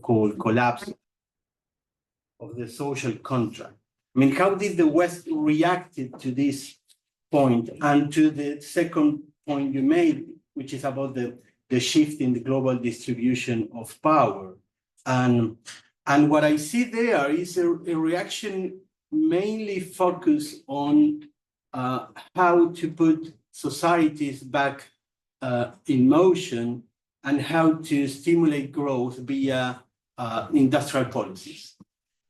so-called collapse of the social contract. I mean, how did the West react to this point and to the second point you made, which is about the shift in the global distribution of power? And what I see there is a reaction mainly focused on how to put societies back in motion and how to stimulate growth via industrial policies.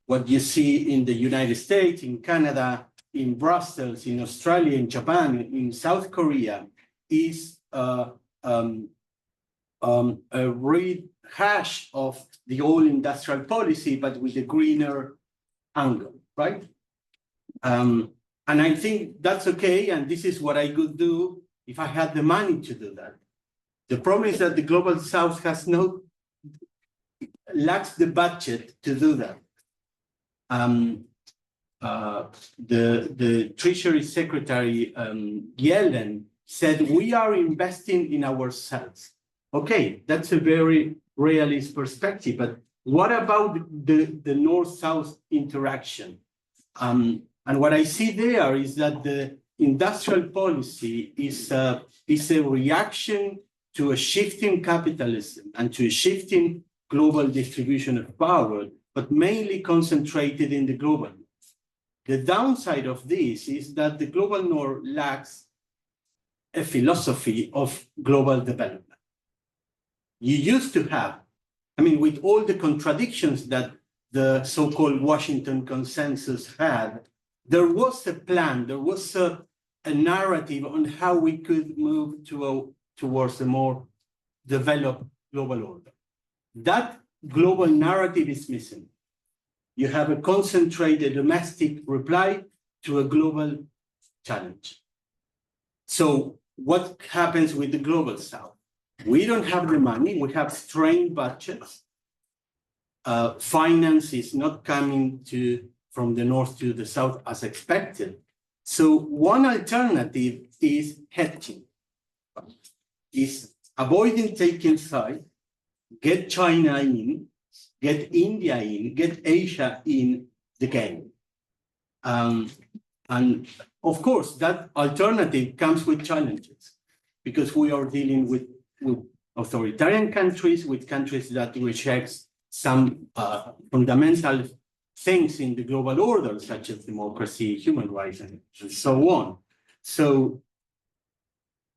What you see in the United States, in Canada, in Brussels, in Australia, in Japan, in South Korea, is a rehash of the old industrial policy, but with a greener angle, right? And I think that's okay, and this is what I could do if I had the money to do that. The problem is that the Global South lacks the budget to do that. The Treasury Secretary Yellen said, we are investing in ourselves. Okay, that's a very realist perspective, but what about the North-South interaction? And what I see there is that the industrial policy is a reaction to a shifting capitalism and to a shifting global distribution of power, but mainly concentrated in the global north. The downside of this is that the global north lacks a philosophy of global development. You used to have, I mean, with all the contradictions that the so-called Washington consensus had, there was a plan, there was a narrative on how we could move towards a more developed global order. That global narrative is missing. You have a concentrated domestic reply to a global challenge. So what happens with the Global South? We don't have the money, we have strained budgets. Finance is not coming from the north to the south as expected. So one alternative is hedging, is avoiding taking sides, get China in, get India in, get Asia in the game. And of course, that alternative comes with challenges because we are dealing with authoritarian countries, with countries that reject some fundamental things in the global order, such as democracy, human rights, and so on. So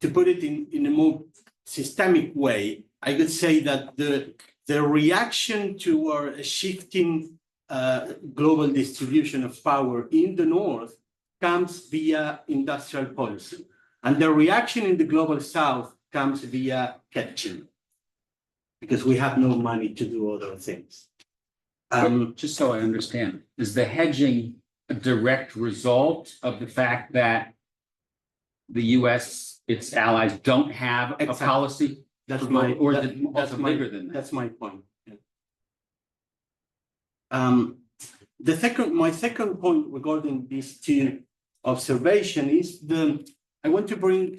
to put it in a more systemic way, I could say that the reaction to a shifting global distribution of power in the north comes via industrial policy. And the reaction in the global south comes via hedging, because we have no money to do other things. Just so I understand, is the hedging a direct result of the fact that the U.S., its allies, don't have a policy? That's bigger than that? That's my point. Yeah. My second point regarding these two observations is I want to bring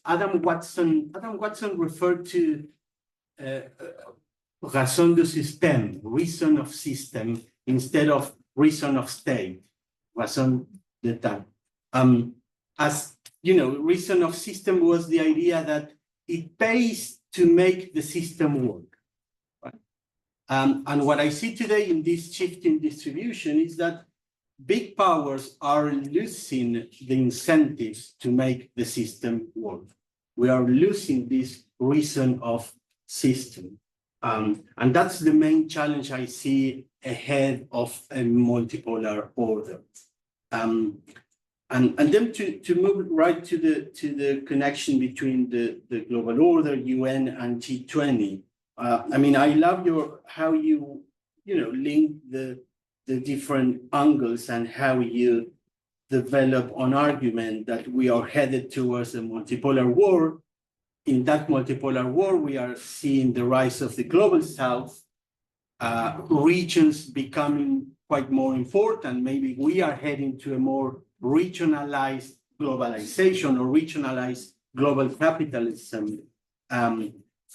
Adam Watson. Adam Watson referred to raison de système, reason of system, instead of reason of state, raison d'état. As you know, reason of system was the idea that it pays to make the system work. Right? And what I see today in this shifting distribution is that big powers are losing the incentives to make the system work. We are losing this reason of system. And that's the main challenge I see ahead of a multipolar order. And then to move right to the connection between the global order, UN and G20. I mean, I love how you link the different angles and how you develop an argument that we are headed towards a multipolar war. In that multipolar war, we are seeing the rise of the global south, regions becoming quite more important. Maybe we are heading to a more regionalized globalization or regionalized global capitalism.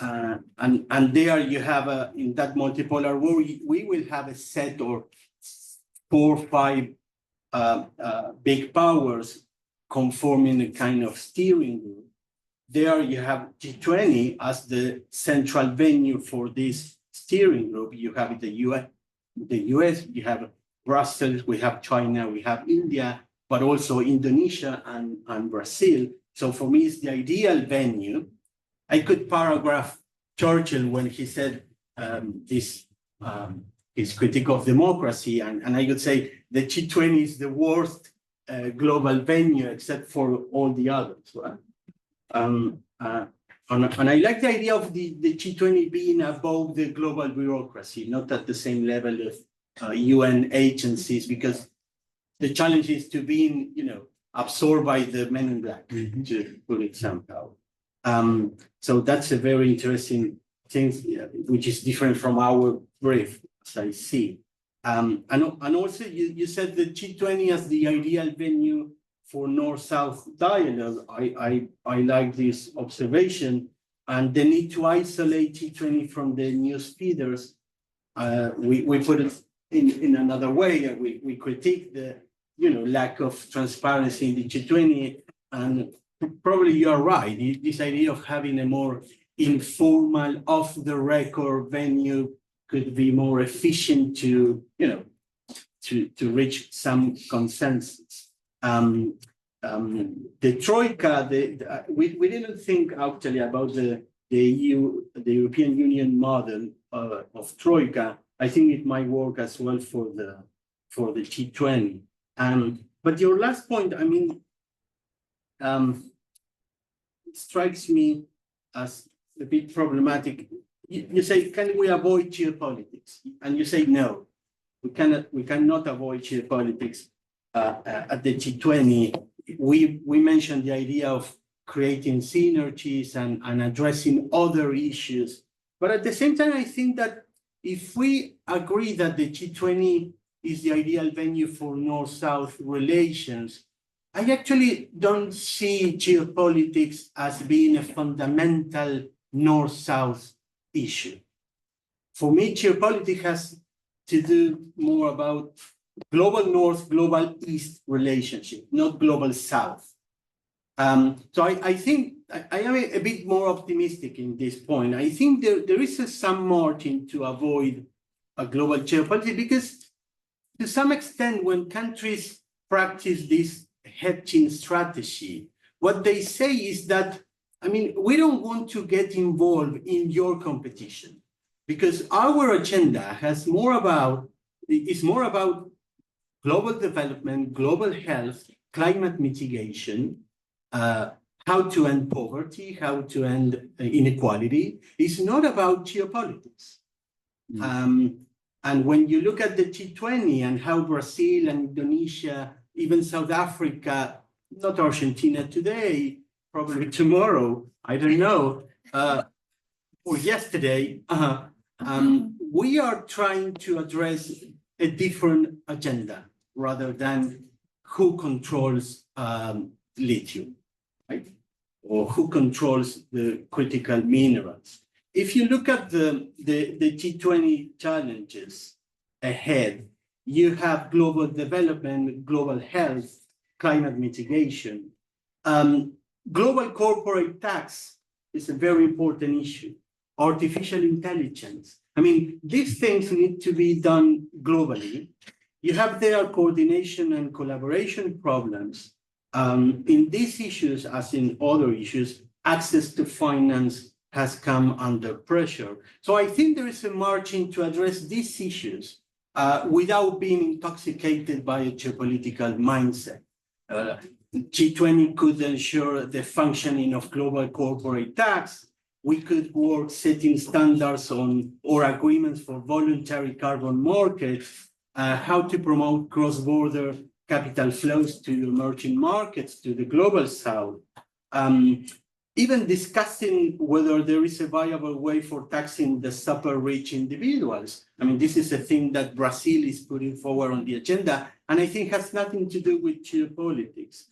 and there you have in that multipolar world, we will have a set or 4 or 5 big powers conforming a kind of steering group. There you have G20 as the central venue for this steering group. You have the US, you have Brussels, we have China, we have India, but also Indonesia and Brazil. So for me, it's the ideal venue. I could paragraph Churchill when he said his critique of democracy, and I could say the G20 is the worst global venue except for all the others. Right? And I like the idea of the G20 being above the global bureaucracy, not at the same level of UN agencies, because the challenge is to being, absorbed by the men in black, to put it somehow. So that's a very interesting thing, which is different from our brief, as I see. And also you said the G20 as the ideal venue for North-South dialogue. I like this observation, and the need to isolate G20 from the news feeders. We put it in another way. We critique the lack of transparency in the G20, and probably you're right. This idea of having a more informal, off-the-record venue could be more efficient to reach some consensus. The Troika, we didn't think actually about the European Union model of Troika. I think it might work as well for the G20. But your last point, strikes me as a bit problematic. You say, can we avoid geopolitics? And you say, no, we cannot avoid geopolitics at the G20. We mentioned the idea of creating synergies and addressing other issues. But at the same time, I think that if we agree that the G20 is the ideal venue for North-South relations, I actually don't see geopolitics as being a fundamental North-South issue. For me, geopolitics has to do more about global North, global East relationship, not global South. So I think I am a bit more optimistic in this point. I think there is some margin to avoid a global geopolitics, because to some extent, when countries practice this hedging strategy, what they say is that, we don't want to get involved in your competition, because our agenda is more about global development, global health, climate mitigation, how to end poverty, how to end inequality. It's not about geopolitics. And when you look at the G20 and how Brazil and Indonesia, even South Africa, not Argentina today, probably tomorrow, I don't know, or yesterday, we are trying to address a different agenda rather than who controls lithium, right? Or who controls the critical minerals. If you look at the G20 challenges ahead, you have global development, global health, climate mitigation. Global corporate tax is a very important issue. Artificial intelligence. These things need to be done globally. You have there coordination and collaboration problems. In these issues, as in other issues, access to finance has come under pressure. So I think there is a margin to address these issues without being intoxicated by a geopolitical mindset. G20 could ensure the functioning of global corporate tax. We could work setting standards on or agreements for voluntary carbon markets, how to promote cross-border capital flows to emerging markets, to the global south. Even discussing whether there is a viable way for taxing the super rich individuals. This is a thing that Brazil is putting forward on the agenda, and I think has nothing to do with geopolitics.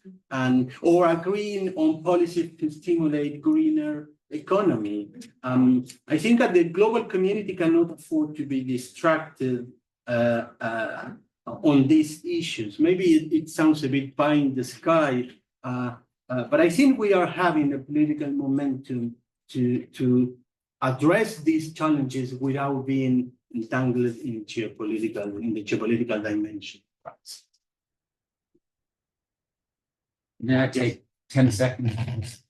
Or agreeing on policies to stimulate greener economy. I think that the global community cannot afford to be distracted on these issues. Maybe it sounds a bit pie in the sky, but I think we are having a political momentum to address these challenges without being entangled in the geopolitical dimension. May I take 10 seconds?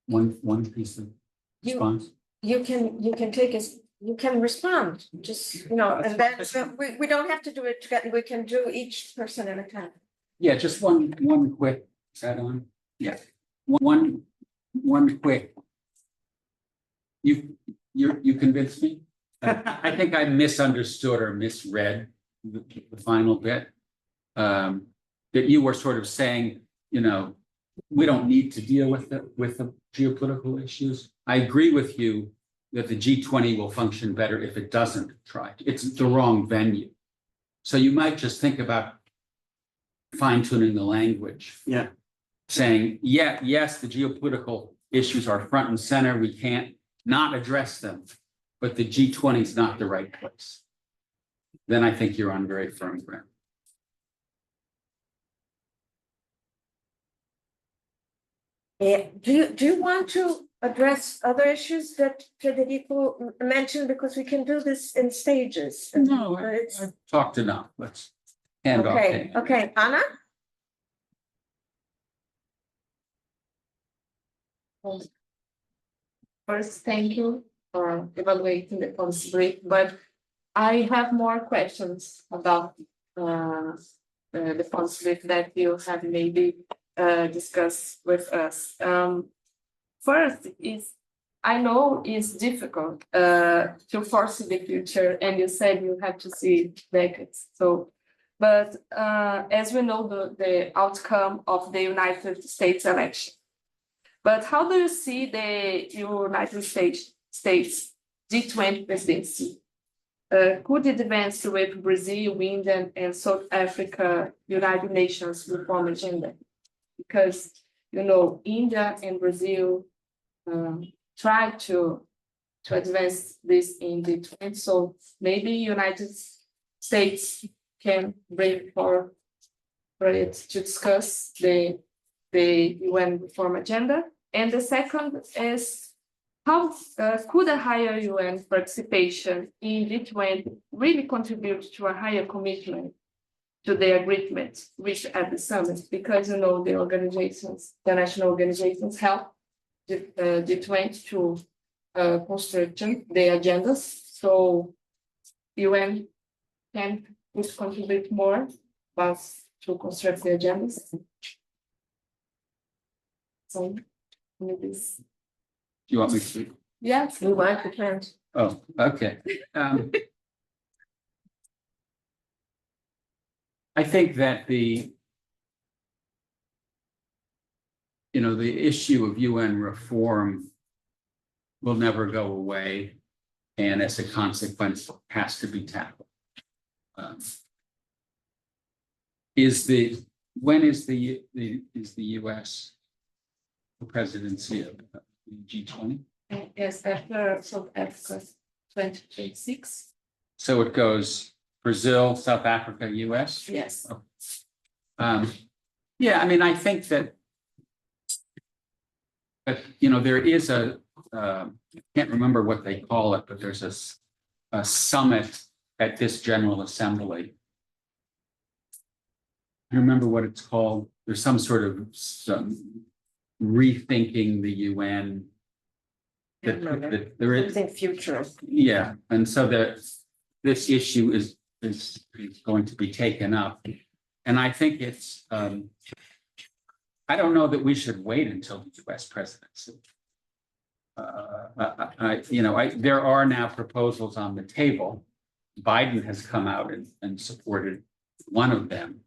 One piece of response. You can take us, you can respond, just, and then so we don't have to do it together. We can do each person at a time. Yeah, just one quick, is that on? Yeah, one quick. You convinced me. I think I misunderstood or misread the final bit. That you were sort of saying, we don't need to deal with the geopolitical issues. I agree with you that the G20 will function better if it doesn't try. It's the wrong venue. So you might just think about fine-tuning the language. Yeah. Saying, yes, the geopolitical issues are front and center. We can't not address them, but the G20 is not the right place. Then I think you're on very firm ground. Yeah. Do you want to address other issues that Frederico mentioned, because we can do this in stages? No, I've talked enough. Let's hand off. Okay, Anna? First, thank you for evaluating the policy brief, but I have more questions about the policy brief that you have maybe discussed with us. First is, I know it's difficult to foresee the future, and you said you have to see decades. But as we know, the outcome of the United States election. But how do you see the United States G20 presidency? Could it advance with Brazil, India, and South Africa United Nations reform agenda? Because, India and Brazil try to advance this in the G20. So maybe United States can bring for it to discuss the UN reform agenda. And the second is, how could a higher UN participation in G20 really contribute to a higher commitment to the agreement reached at the summit? Because the organizations, the national organizations help G20 to construct the agendas. So UN can contribute more, but to construct the agendas. So maybe. You want me to? Yes, We want to plan. Oh, okay. I think that the issue of UN reform will never go away, and as a consequence has to be tackled. When is the US the presidency of the G20? yes, after South Africa 2026. So it goes Brazil, South Africa, US? Yes. Yeah, I mean, I think that there is I can't remember what they call it, but there's a summit at this General Assembly. I remember what it's called. There's some sort of rethinking the UN. That there is Something future. Yeah, and so this issue is going to be taken up, and I think it's. I don't know that we should wait until the U.S. presidency. There are now proposals on the table. Biden has come out and supported one of them.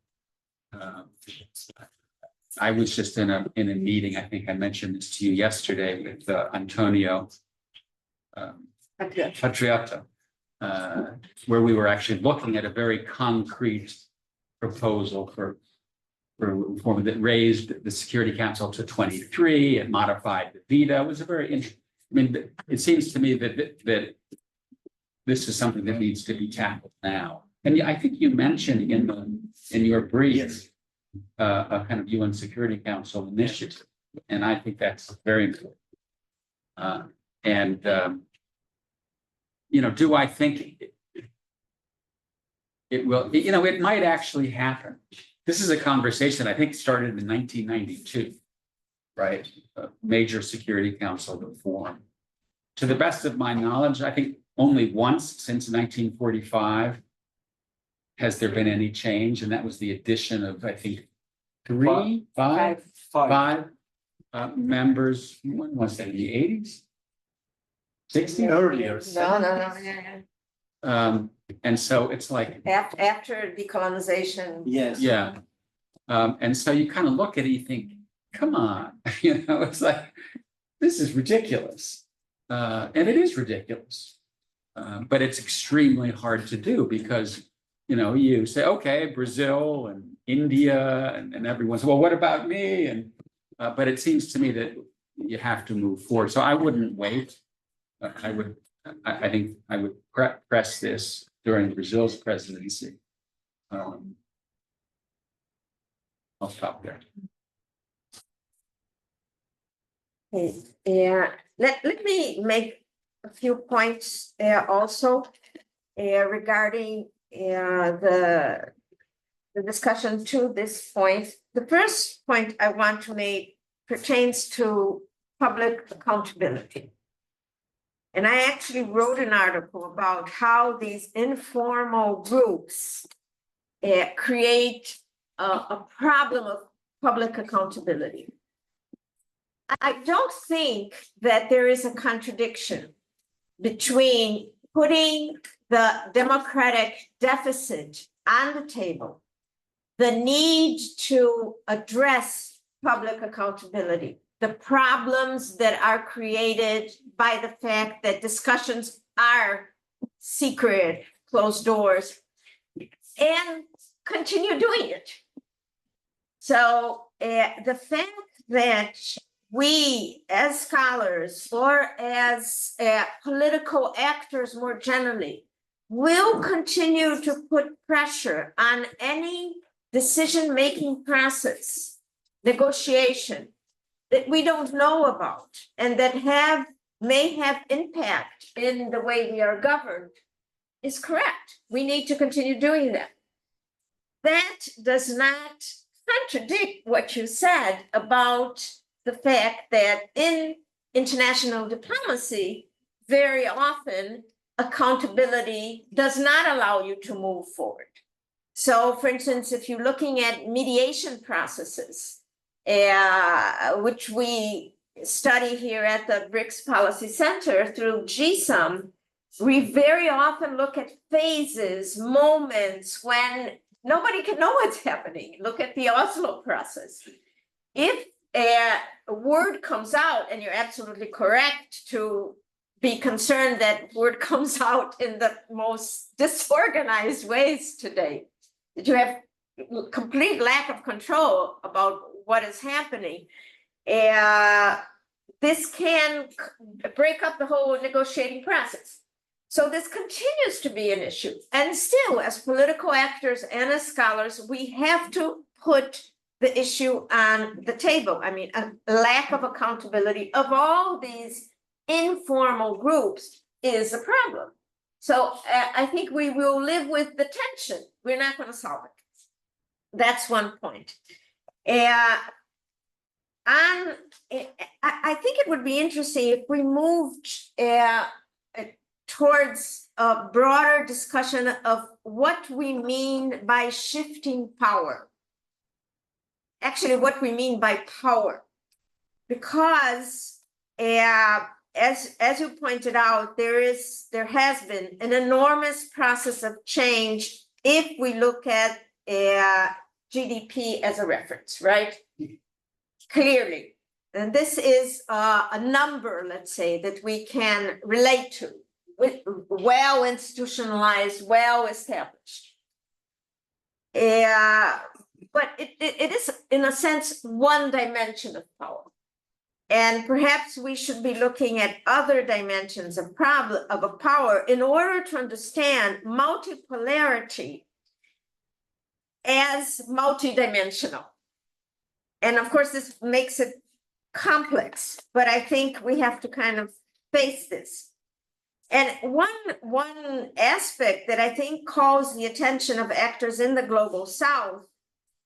I was just in a meeting. I think I mentioned this to you yesterday with Antonio Patriota, where we were actually looking at a very concrete proposal for reform that raised the Security Council to 23 and modified the veto. It was a very interesting. mean, it seems to me that this is something that needs to be tackled now. And I think you mentioned in your brief, Yes. A kind of UN Security Council initiative, and I think that's very important. Do I think it will? It might actually happen. This is a conversation I think started in 1992, right? A major Security Council reform. To the best of my knowledge, I think only once since 1945 has there been any change, and that was the addition of, I think, five members. When was that? In the 80s? 60s? Earlier. No. And so it's like, After decolonization. Yes. yeah. And so you kind of look at it, you think, come on, it's like, this is ridiculous. And it is ridiculous. But it's extremely hard to do because, you say, okay, Brazil and India and everyone's, well, what about me? And, but it seems to me that you have to move forward. So I wouldn't wait. I think I would press this during Brazil's presidency. I'll stop there. Okay, yeah, let me make a few points also regarding the discussion to this point. The first point I want to make pertains to public accountability. And I actually wrote an article about how these informal groups create a problem of public accountability. I don't think that there is a contradiction between putting the democratic deficit on the table, the need to address public accountability, the problems that are created by the fact that discussions are secret, closed doors, and continue doing it. So the fact that we as scholars or as political actors more generally will continue to put pressure on any decision-making process, negotiation that we don't know about and that may have impact in the way we are governed is correct. We need to continue doing that. That does not contradict what you said about the fact that in international diplomacy, very often accountability does not allow you to move forward. So for instance, if you're looking at mediation processes, which we study here at the BRICS Policy Center through GSOM, we very often look at phases, moments when nobody can know what's happening. Look at the Oslo process. If a word comes out, and you're absolutely correct to be concerned that word comes out in the most disorganized ways today, that you have complete lack of control about what is happening. This can break up the whole negotiating process. So this continues to be an issue. And still, as political actors and as scholars, we have to put the issue on the table. I mean, a lack of accountability of all these informal groups is a problem. So I think we will live with the tension. We're not going to solve it. That's one point. I think it would be interesting if we moved towards a broader discussion of what we mean by shifting power. Actually, what we mean by power. Because as you pointed out, there has been an enormous process of change if we look at GDP as a reference, right? Clearly. And this is a number, let's say, that we can relate to, well institutionalized, well established. But it is, in a sense, one dimension of power. And perhaps we should be looking at other dimensions of a power in order to understand multipolarity as multidimensional. And of course, this makes it complex, but I think we have to kind of face this. And one aspect that I think calls the attention of actors in the global South,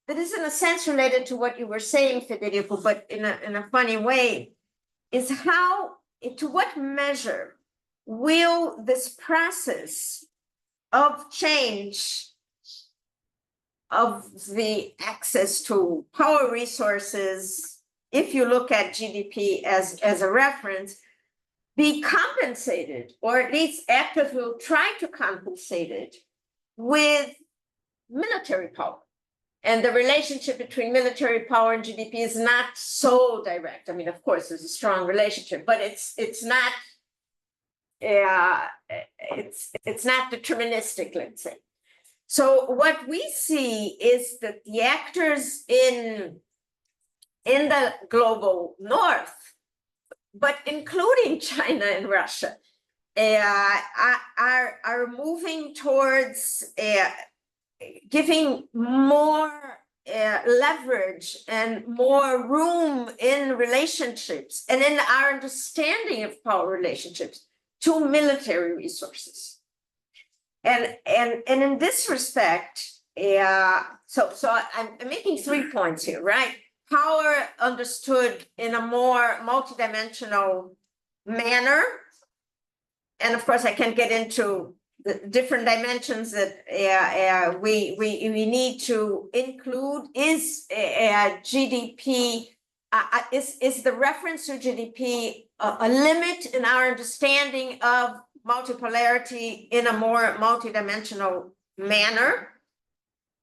that is in a sense related to what you were saying, Federico, but in a funny way, is how, to what measure will this process of change of the access to power resources, if you look at GDP as a reference, be compensated, or at least actors will try to compensate it with military power. And the relationship between military power and GDP is not so direct. I mean, of course, there's a strong relationship, but it's not deterministic, let's say. So what we see is that the actors in the global North, but including China and Russia, are moving towards giving more leverage and more room in relationships and in our understanding of power relationships to military resources. And in this respect, so I'm making 3 points here, right? Power understood in a more multidimensional manner. And of course, I can't get into the different dimensions that we need to include. Is GDP, is the reference to GDP a limit in our understanding of multipolarity in a more multidimensional manner?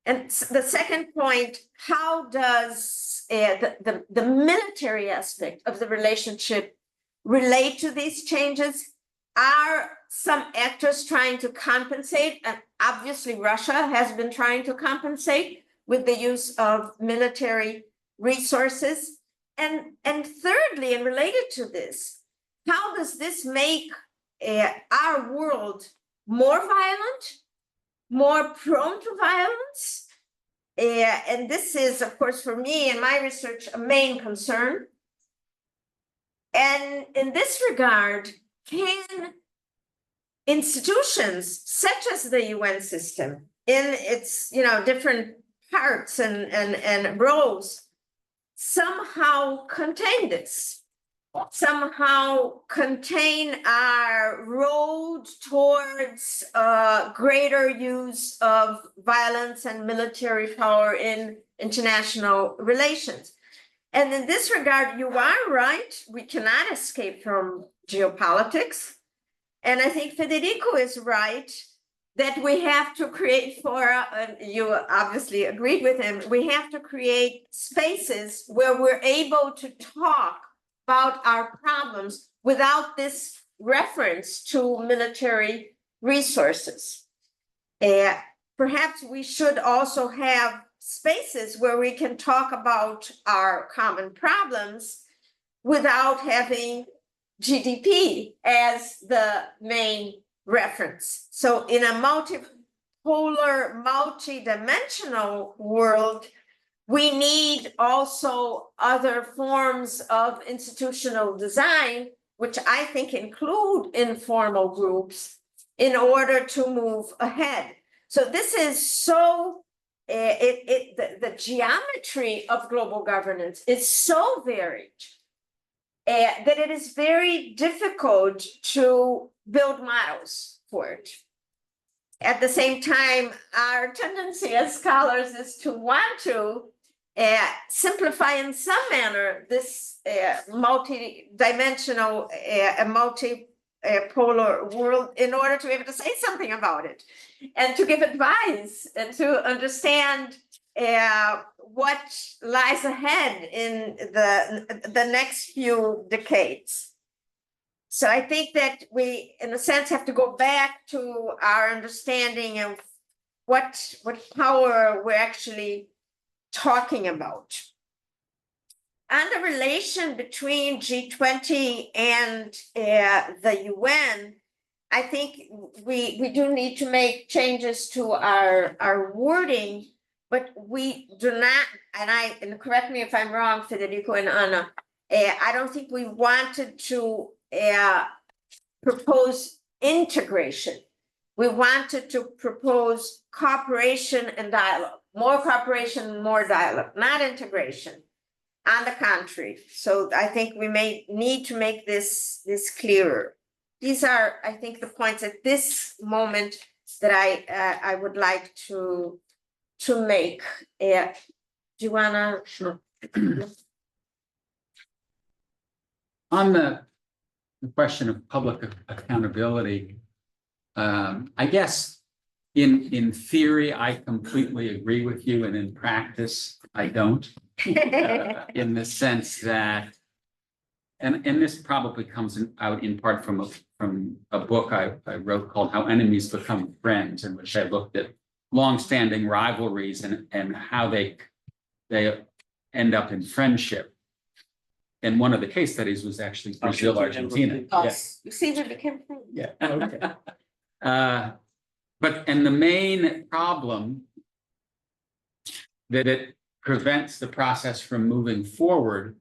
And the second point, how does the military aspect of the relationship relate to these changes? Are some actors trying to compensate? And obviously Russia has been trying to compensate with the use of military resources. And thirdly, and related to this, how does this make our world more violent, more prone to violence? And this is, of course, for me and my research, a main concern. And in this regard, can institutions such as the UN system in its different parts and roles somehow contain this, somehow contain our road towards greater use of violence and military power in international relations? And in this regard, you are right, we cannot escape from geopolitics. And I think Federico is right that we have to create fora, and you obviously agreed with him, we have to create spaces where we're able to talk about our problems without this reference to military resources. Perhaps we should also have spaces where we can talk about our common problems without having GDP as the main reference. So in a multipolar, multidimensional world, we need also other forms of institutional design, which I think include informal groups, in order to move ahead. So this is so, the geometry of global governance is so varied that it is very difficult to build models for it. At the same time, our tendency as scholars is to want to simplify in some manner this multi-dimensional, multipolar world in order to be able to say something about it and to give advice and to understand what lies ahead in the next few decades. So I think that we, in a sense, have to go back to our understanding of what power we're actually talking about. on the relation between G20 and the UN, I think we do need to make changes to our wording, but we do not, and correct me if I'm wrong, Federico and Anna, I don't think we wanted to propose integration. We wanted to propose cooperation and dialogue, more cooperation, more dialogue, not integration. On the contrary, so I think we may need to make this clearer. These are, I think, the points at this moment that I would like to make. Do you wanna? Sure. On the question of public accountability, I guess in theory, I completely agree with you, and in practice, I don't. In the sense that, and this probably comes out in part from a book I wrote called How Enemies Become Friends, in which I looked at longstanding rivalries and how they end up in friendship. And one of the case studies was actually Brazil, Argentina. Yes, you see, we became friends. Yeah. Okay. And the main problem that it prevents the process from moving forward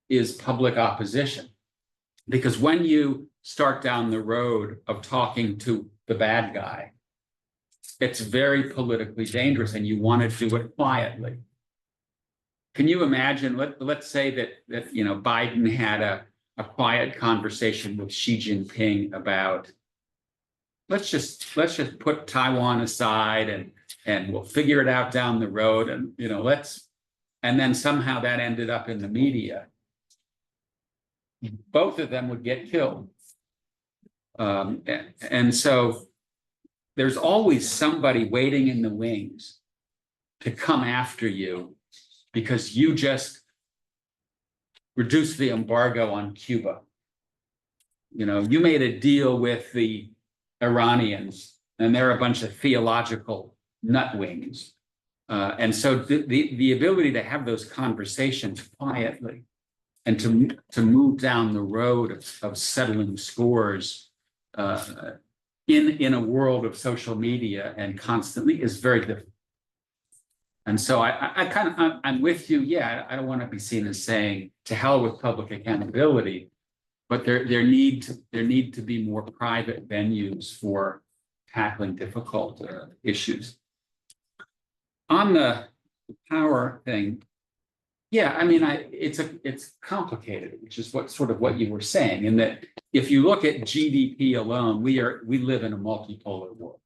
is public opposition. Because when you start down the road of talking to the bad guy, it's very politically dangerous, and you want to do it quietly. Can you imagine, let's say that Biden had a quiet conversation with Xi Jinping about, let's just put Taiwan aside and we'll figure it out down the road, and and then somehow that ended up in the media. Both of them would get killed. And so there's always somebody waiting in the wings to come after you because you just reduced the embargo on Cuba. You made a deal with the Iranians, and they're a bunch of theological nutwings. And so the ability to have those conversations quietly and to move down the road of settling scores in a world of social media and constantly is very difficult. And so I'm with you. Yeah, I don't want to be seen as saying to hell with public accountability, but there need to be more private venues for tackling difficult issues. On the power thing, yeah, it's complicated, which is what you were saying, in that if you look at GDP alone, we live in a multipolar world.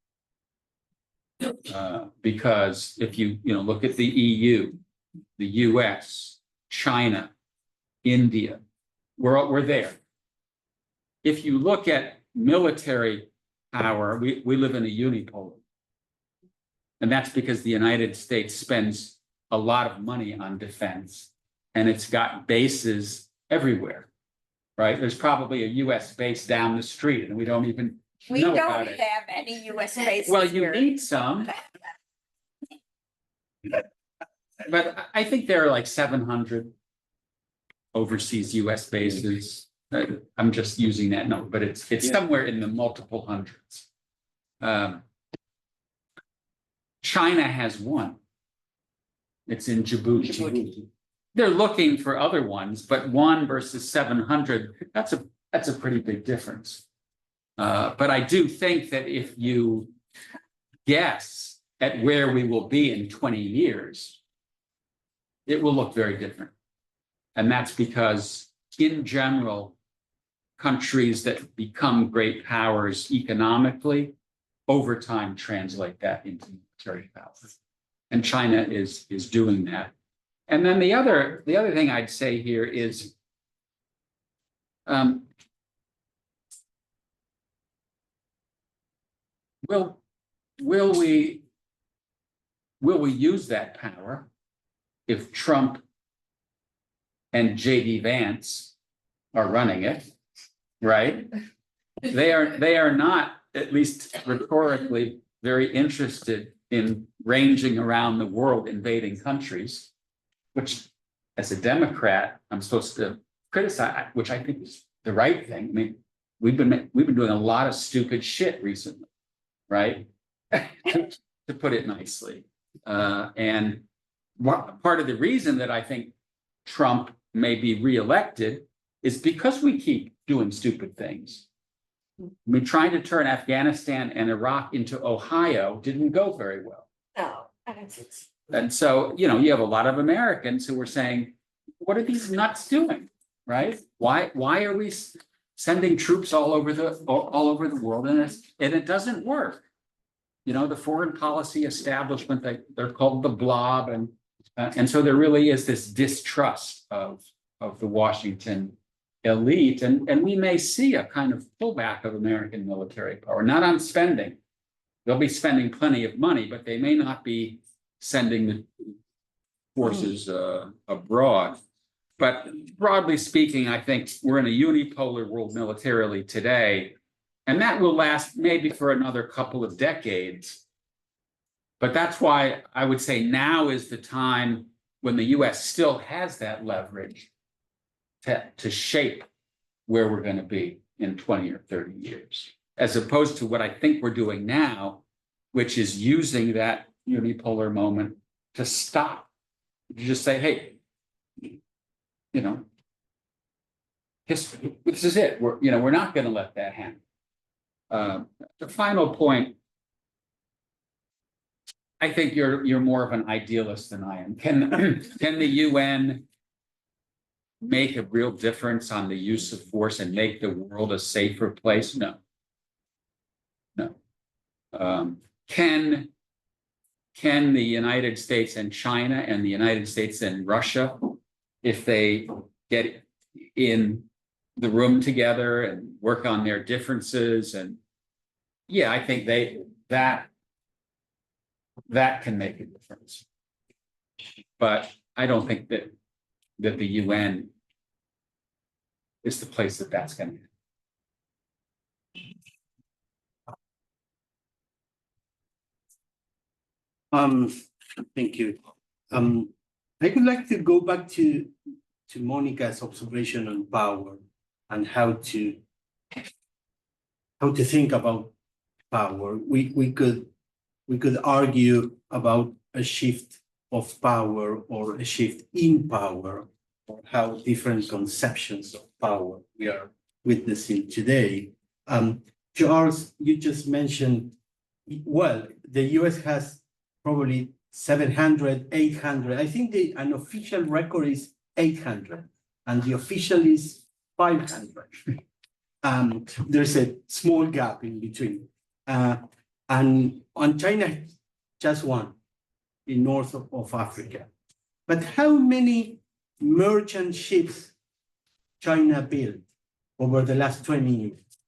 Because if you look at the EU, the US, China, India, we're there. If you look at military power, we live in a unipolar. And that's because the United States spends a lot of money on defense, and it's got bases everywhere, right? There's probably a US base down the street, and we don't even know about it. We don't have any US bases. Well, you here. need some. But I think there are like 700 overseas US bases. I'm just using that number, but it's somewhere in the multiple hundreds. China has one. It's in Djibouti. They're looking for other ones, but 1 versus 700, that's a pretty big difference. But I do think that if you guess at where we will be in 20 years, it will look very different. And that's because, in general, countries that become great powers economically, over time translate that into military power. And China is doing that. And then the other thing I'd say here is will we use that power if Trump and JD Vance are running it, right? They are not, at least rhetorically, very interested in ranging around the world invading countries, which as a Democrat, I'm supposed to criticize, which I think is the right thing. I mean, we've been doing a lot of stupid shit recently, right? To put it nicely. And part of the reason that I think Trump may be reelected is because we keep doing stupid things. I mean, trying to turn Afghanistan and Iraq into Ohio didn't go very well. No, I don't think so. And so, you know, you have a lot of Americans who are saying, what are these nuts doing, right? Why are we sending troops all over the world and it doesn't work? You know, the foreign policy establishment, they're called the blob. And so there really is this distrust of the Washington elite. And we may see a kind of pullback of American military power, not on spending. They'll be spending plenty of money, but they may not be sending the forces abroad. But broadly speaking, I think we're in a unipolar world militarily today, and that will last maybe for another couple of decades. But that's why I would say now is the time when the US still has that leverage to shape where we're going to be in 20 or 30 years, as opposed to what I think we're doing now, which is using that unipolar moment to stop. You just say, hey, you know, this is it. We're not going to let that happen. The final point, I think you're more of an idealist than I am. Can the UN make a real difference on the use of force and make the world a safer place? No. Can the United States and China and the United States and Russia, if they get in the room together and work on their differences, and yeah, I think that can make a difference. But I don't think that the UN is the place that's going to happen. Thank you. I would like to go back to Monica's observation on power and how to think about power. We could argue about a shift of power or a shift in power, or how different conceptions of power we are witnessing today. Charles, you just mentioned, well, the US has probably 700, 800. I think an official record is 800, and the official is 500. There's a small gap in between. And on China, just one in north of Africa. But how many merchant ships China built over the last 20 years?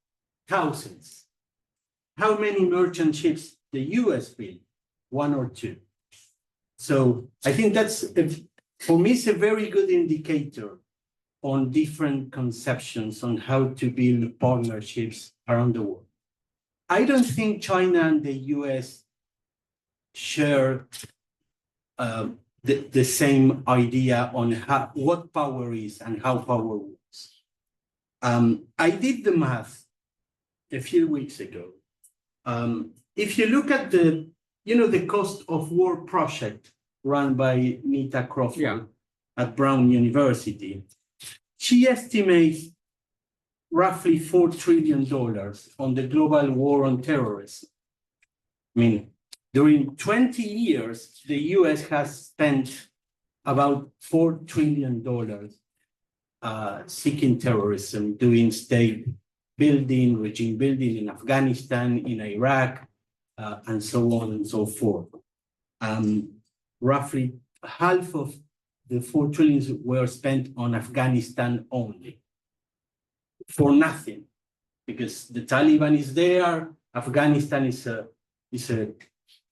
Thousands. How many merchant ships the US built? One or two. So I think that's, for me, it's a very good indicator on different conceptions on how to build partnerships around the world. I don't think China and the US share the same idea on what power is and how power works. I did the math a few weeks ago. If you look at the cost of war project run by Nita Crawford at Brown University, she estimates roughly $4 trillion on the global war on terrorism. I mean, during 20 years, the US has spent about $4 trillion seeking terrorism, doing state building, regime building in Afghanistan, in Iraq, and so on and so forth. Roughly half of the $4 trillion were spent on Afghanistan only, for nothing, because the Taliban is there. Afghanistan is a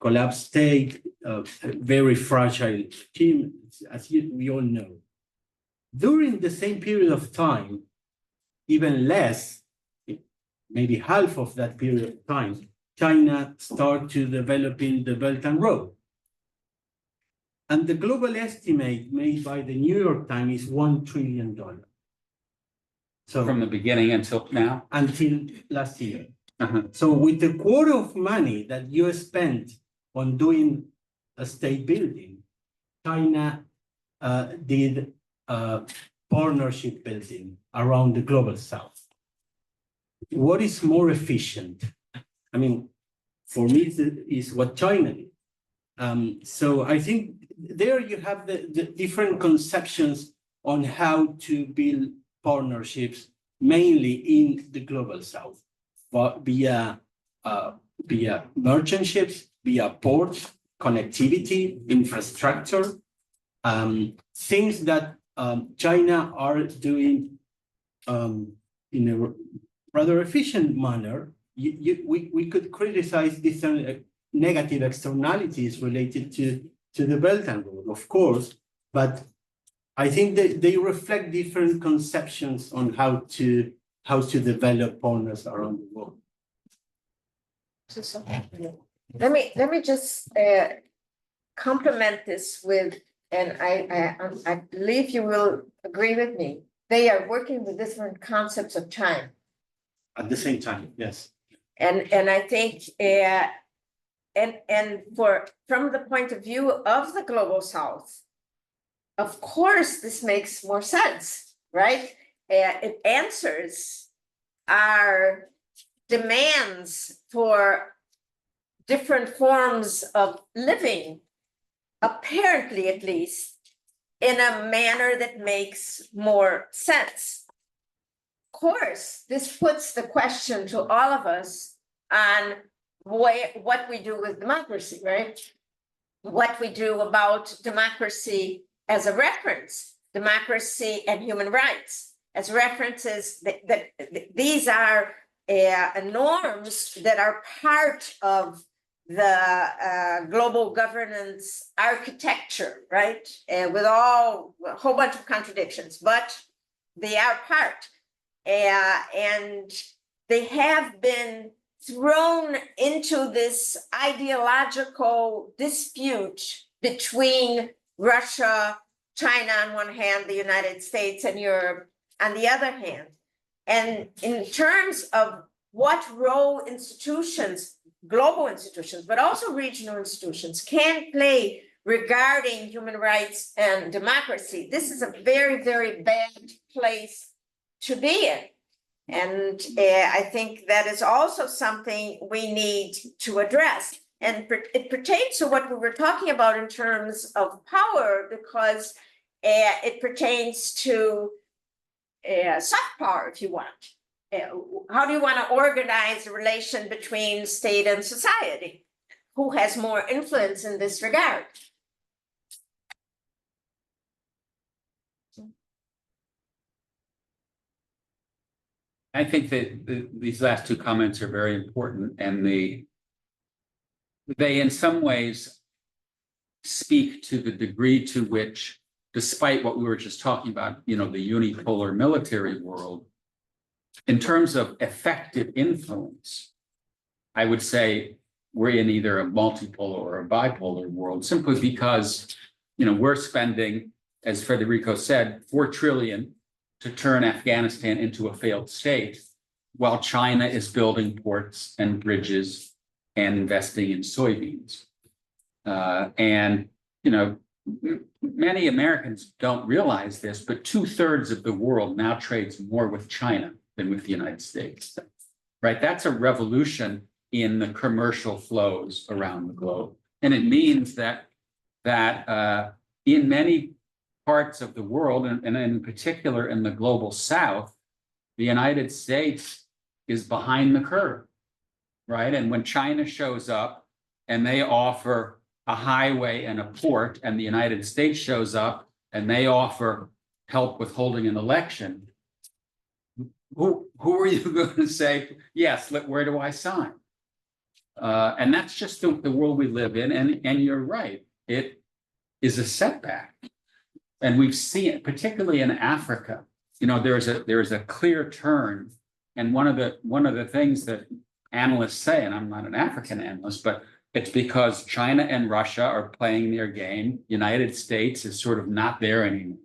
collapsed state, a very fragile regime, as we all know. During the same period of time, even less, maybe half of that period of time, China started to developing the Belt and Road. And the global estimate made by the New York Times is $1 trillion. So From the beginning until now? until last year. Uh-huh. So with the quarter of money that you spent on doing a state building, China did partnership building around the global south. What is more efficient? I mean, for me, is what China did. So I think there you have the different conceptions on how to build partnerships, mainly in the global south, but via merchant ships, via ports, connectivity, infrastructure, things that China are doing in a rather efficient manner. We could criticize different negative externalities related to the Belt and Road, of course, but I think that they reflect different conceptions on how to develop partners around the world. Let me just complement this with, and I believe you will agree with me. They are working with different concepts of time. At the same time, yes. And I think, and from the point of view of the global south, of course, this makes more sense, right? It answers our demands for different forms of living, apparently at least, in a manner that makes more sense. Of course, this puts the question to all of us on what we do with democracy, right? What we do about democracy as a reference, democracy and human rights as references that these are norms that are part of the global governance architecture, right? With a whole bunch of contradictions, but they are part. And they have been thrown into this ideological dispute between Russia, China on one hand, the United States and Europe on the other hand. And in terms of what role institutions, global institutions, but also regional institutions can play regarding human rights and democracy, this is a very, very bad place to be in. And I think that is also something we need to address. And it pertains to what we were talking about in terms of power, because it pertains to soft power, if you want. How do you want to organize the relation between state and society? Who has more influence in this regard? I think that these last two comments are very important, and they in some ways speak to the degree to which, despite what we were just talking about, the unipolar military world, in terms of effective influence, I would say we're in either a multipolar or a bipolar world, simply because, we're spending, as Frederico said, $4 trillion to turn Afghanistan into a failed state, while China is building ports and bridges and investing in soybeans. Many Americans don't realize this, but 2/3 of the world now trades more with China than with the United States, right? That's a revolution in the commercial flows around the globe. And it means that in many parts of the world, and in particular in the global south, the United States is behind the curve, right? And when China shows up and they offer a highway and a port, and the United States shows up and they offer help with holding an election, who are you going to say, yes, where do I sign? And that's just the world we live in. And you're right, it is a setback. And we've seen it, particularly in Africa. There is a clear turn. And one of the things that analysts say, and I'm not an African analyst, but it's because China and Russia are playing their game. United States is sort of not there anymore.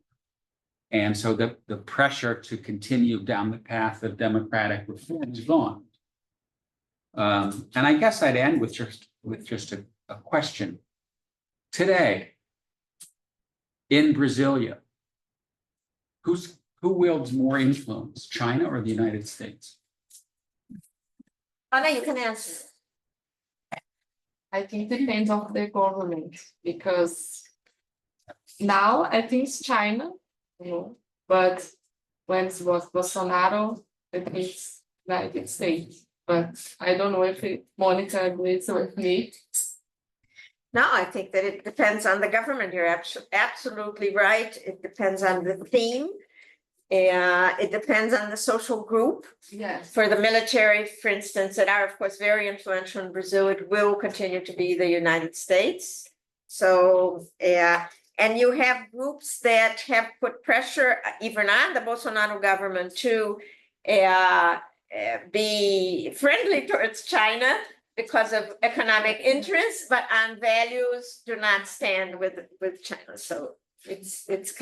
And so the pressure to continue down the path of democratic reform is gone. And I guess I'd end with just a question. Today, in Brasilia, who wields more influence, China or the United States? Anna, you can answer. I think it depends on the government, because now I think it's China, but when it was Bolsonaro, I think it's United States. But I don't know if Monica agrees with me. No, I think that it depends on the government. You're absolutely right. It depends on the theme. It depends on the social group. Yes. For the military, for instance, that are of course very influential in Brazil, it will continue to be the United States. So, and you have groups that have put pressure even on the Bolsonaro government to be friendly towards China because of economic interests, but on values do not stand with China. So it's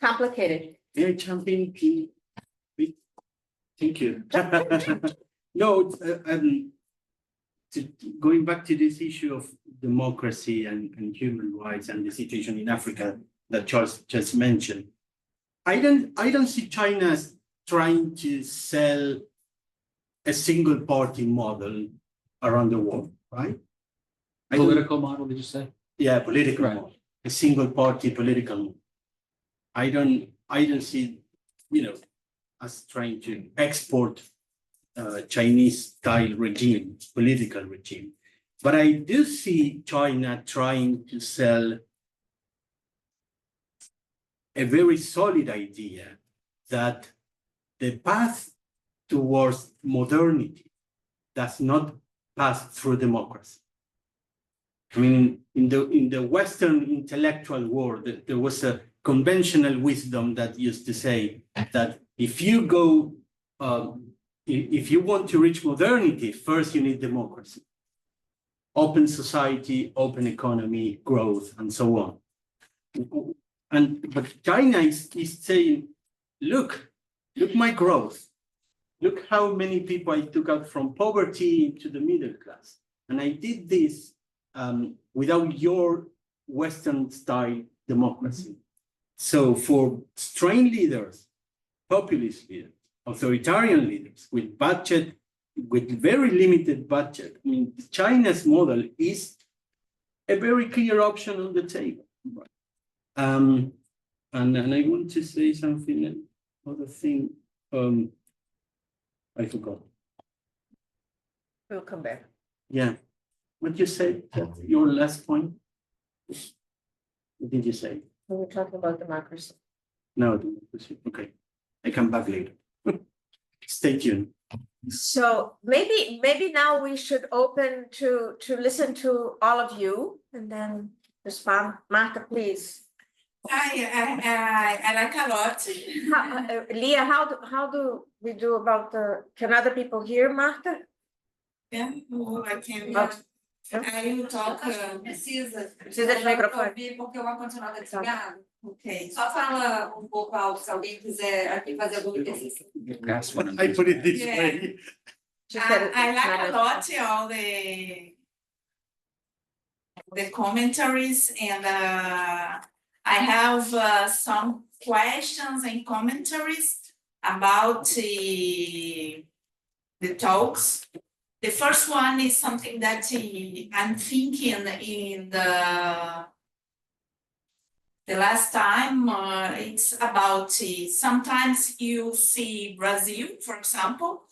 complicated. Yeah, jump in, please. Thank you. No, going back to this issue of democracy and human rights and the situation in Africa that Charles just mentioned, I don't see China as trying to sell a single party model around the world, right? Political model, did you say? Yeah, political Right. model, a single party political model. I don't see, us trying to export Chinese style regime, political regime. But I do see China trying to sell a very solid idea that the path towards modernity does not pass through democracy. I mean, in the Western intellectual world, there was a conventional wisdom that used to say that if you go, if you want to reach modernity, first you need democracy, open society, open economy, growth, and so on. But China is saying, look my growth. Look how many people I took out from poverty into the middle class. And I did this without your Western style democracy. So for strained leaders, populist leaders, authoritarian leaders with budget, with very limited budget, I mean, China's model is a very clear option on the table. And I want to say something, other thing, I forgot. We'll come back. Yeah. What you said, your last point? What did you say? We were talking about democracy. No, democracy. Okay. I come back later. Stay tuned. So maybe now we should open to listen to all of you and then respond. Martha, please. Hi, I like a lot. Leah, how do we do about can other people hear Martha? Yeah, I can. I will talk. Precisa de microfone. Ouvir porque o ar-condicionado é desligado. Ok. Só fala pouco alto se alguém quiser aqui fazer algum exercício. I put it this Yeah. way. I like a lot all the commentaries, and I have some questions and commentaries about the talks. The first one is something that I'm thinking in the last time. It's about sometimes you see Brazil, for example,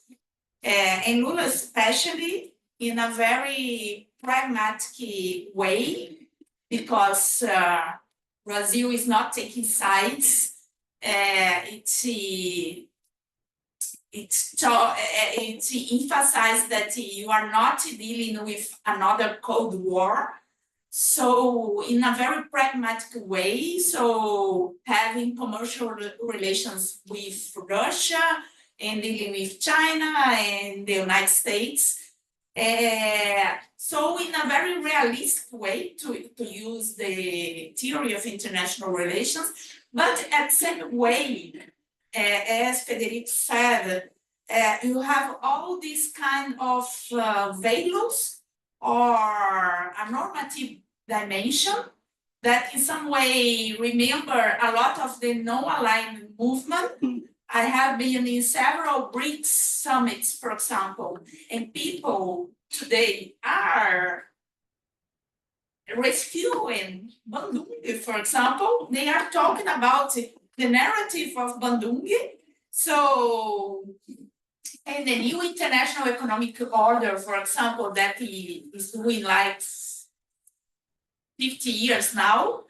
and Lula especially, in a very pragmatic way, because Brazil is not taking sides. It emphasizes that you are not dealing with another Cold War. So in a very pragmatic way, so having commercial relations with Russia and dealing with China and the United States. So in a very realistic way to use the theory of international relations, but at the same way, as Frederico said, you have all these kind of values or a normative dimension that in some way remember a lot of the no-aligned movement. I have been in several BRICS summits, for example, and people today are rescuing Bandung, for example. They are talking about the narrative of Bandung. So, and the new international economic order, for example, that is doing like 50 years now.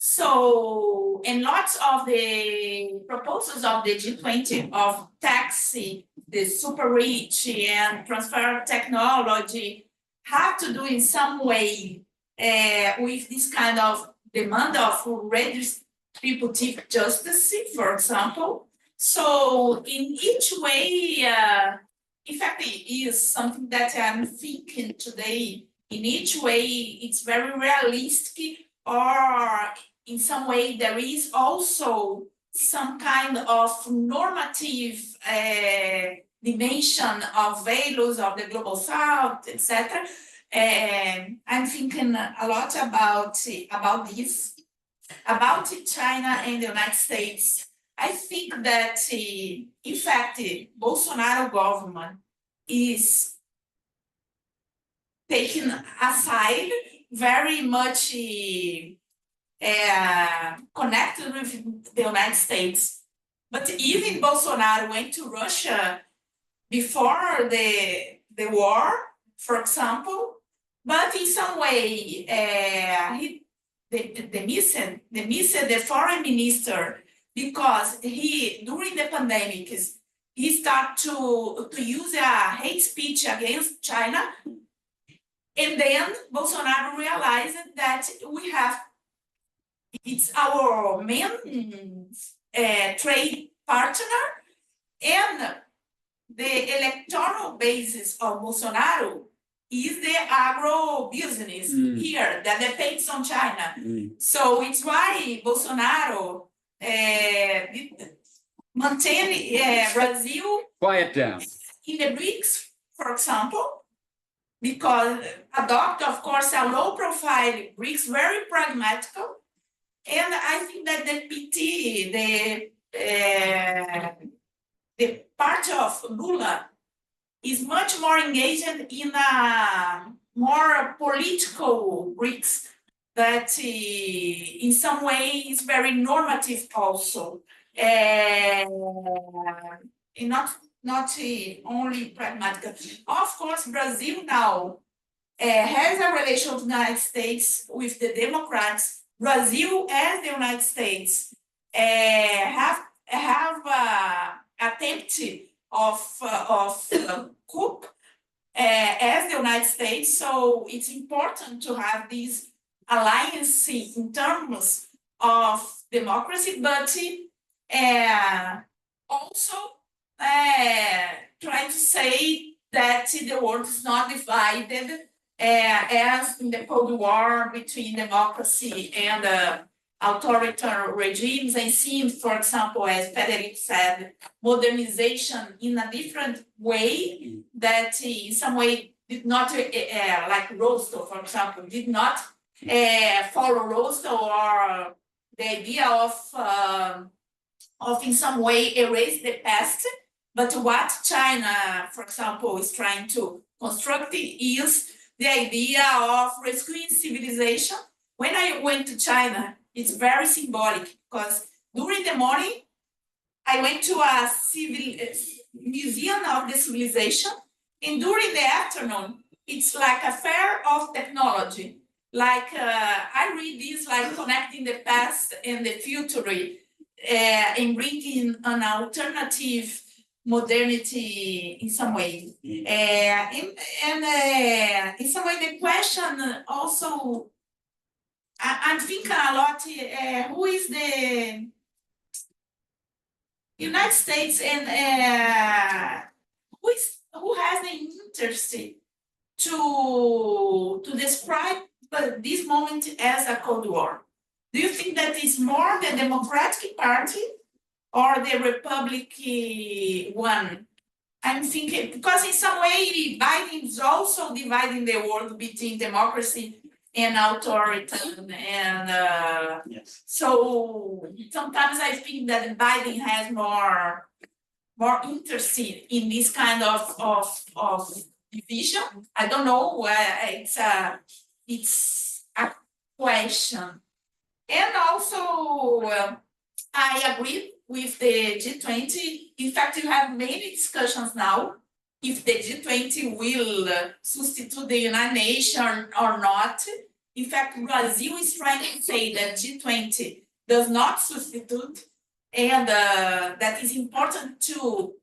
So, and lots of the proposals of the G20 of tax, the super rich and transfer of technology have to do in some way with this kind of demand of redistributive justice, for example. So in each way, in fact, it is something that I'm thinking today. In each way, it's very realistic, or in some way there is also some kind of normative dimension of values of the global south, etc. I'm thinking a lot about this, about China and the United States. I think that, in fact, Bolsonaro government is taken aside, very much connected with the United States. But even Bolsonaro went to Russia before the war, for example. But in some way, the foreign minister, because during the pandemic, he started to use a hate speech against China. And then Bolsonaro realized that it's our main trade partner, and the electoral basis of Bolsonaro is the agro business here that depends on China. So it's why Bolsonaro maintain Brazil. Quiet down. In the BRICS, for example, because adopt, of course, a low-profile BRICS, very pragmatic. And I think that the PT, the party of Lula, is much more engaged in a more political BRICS that in some way is very normative also. And not only pragmatic. Of course, Brazil now has a relation with the United States with the Democrats. Brazil and the United States have attempted of coup as the United States. So it's important to have this alliance in terms of democracy, but also trying to say that the world is not divided as in the Cold War between democracy and authoritarian regimes, and seeing, for example, as Frederico said, modernization in a different way that in some way did not, like Rostow, for example, did not follow Rostow, or the idea of in some way erase the past. But what China, for example, is trying to construct is the idea of rescuing civilization. When I went to China, it's very symbolic, because during the morning, I went to a museum of the civilization, and during the afternoon, it's like a fair of technology. Like I read this like connecting the past and the future, and bringing an alternative modernity in some way. And in some way, the question also, I'm thinking a lot, who is the United States, and who has the interest to describe this moment as a Cold War? Do you think that is more the Democratic Party or the Republic one? I'm thinking, because in some way, Biden is also dividing the world between democracy and authoritarian. And Yes. so sometimes I think that Biden has more interest in this kind of division. I don't know, it's a question. And also, I agree with the G20. In fact, you have many discussions now if the G20 will substitute the United Nations or not. In fact, Brazil is trying to say that G20 does not substitute, and that is important to,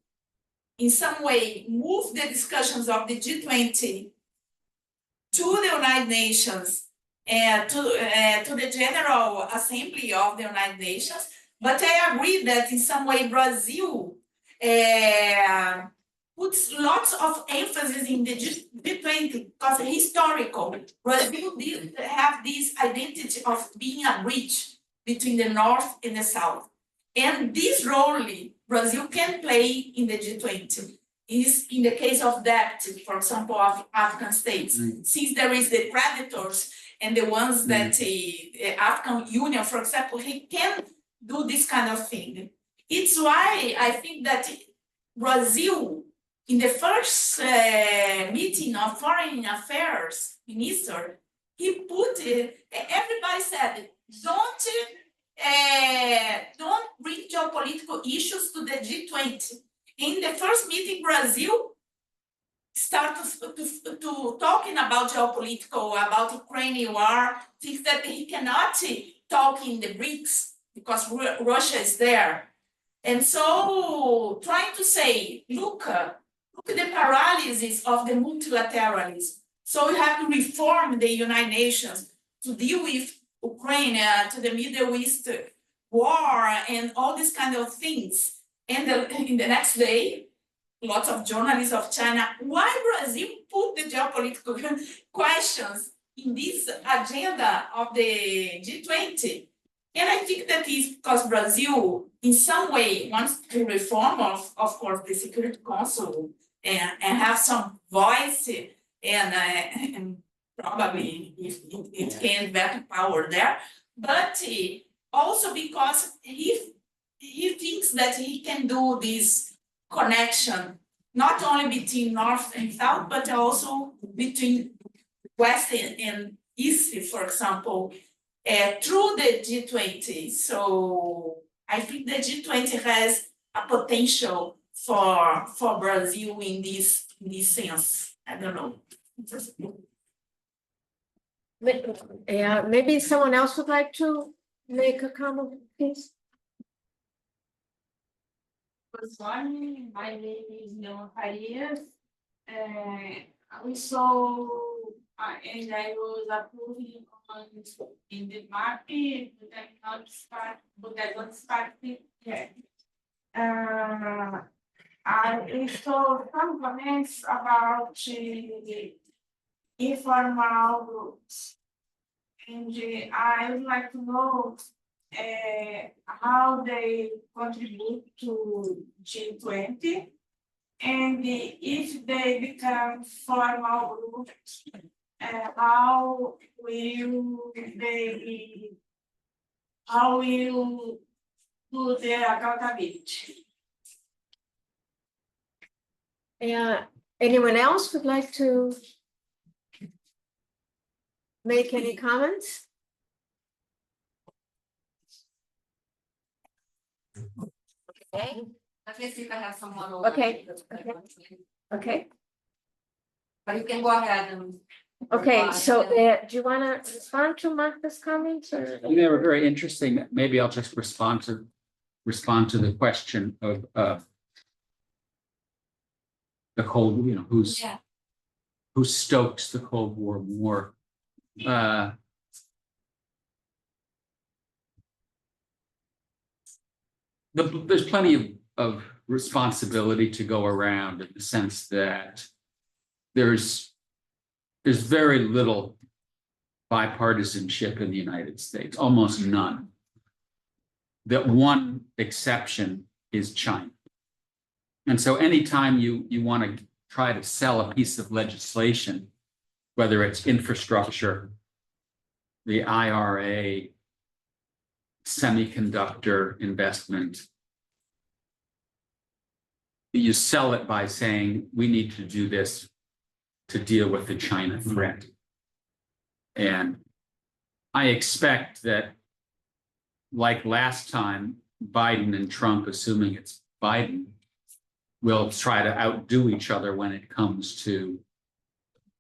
in some way, move the discussions of the G20 to the United Nations and to the General Assembly of the United Nations. But I agree that in some way Brazil puts lots of emphasis in the G20 because historical, Brazil did have this identity of being a bridge between the North and the South. And this role Brazil can play in the G20 is in the case of debt, for example, of African states, since there is the creditors and the ones that the African Union, for example, he can do this kind of thing. It's why I think that Brazil, in the first meeting of foreign affairs minister, he put it, everybody said, don't bring geopolitical issues to the G20. In the first meeting, Brazil started to talking about geopolitical, about Ukraine war, things that he cannot talk in the BRICS because Russia is there. And so trying to say, look at the paralysis of the multilateralism. So you have to reform the United Nations to deal with Ukraine, to the Middle East war and all these kind of things. And in the next day, lots of journalists of China, why Brazil put the geopolitical questions in this agenda of the G20? And I think that is because Brazil, in some way, wants to reform, of course, the Security Council and have some voice and probably if it can better power there, but also because he thinks that he can do this connection not only between North and South, but also between West and East, for example, through the G20. So I think the G20 has a potential for Brazil in this sense. I don't know. Maybe someone else would like to make a comment, please. Good morning, my name is Leon Farias. We saw, and I was approving in the market, but I'm not start, but I don't start it yet. I saw some comments about the informal groups, and I would like to know how they contribute to G20, and if they become formal groups, how will do their accountability? Anyone else would like to make any comments? Okay. Let me see if I have someone. Okay. Okay. But you can go ahead and. Okay, so do you want to respond to Martha's comments or? They were very interesting. Maybe I'll just respond to the question of the Cold, who stokes the Cold War more. There's plenty of responsibility to go around in the sense that there's there's very little bipartisanship in the United States, almost none. The one exception is China. And so anytime you want to try to sell a piece of legislation, whether it's infrastructure, the IRA, semiconductor investment, you sell it by saying, we need to do this to deal with the China threat. And I expect that, like last time, Biden and Trump, assuming it's Biden, will try to outdo each other when it comes to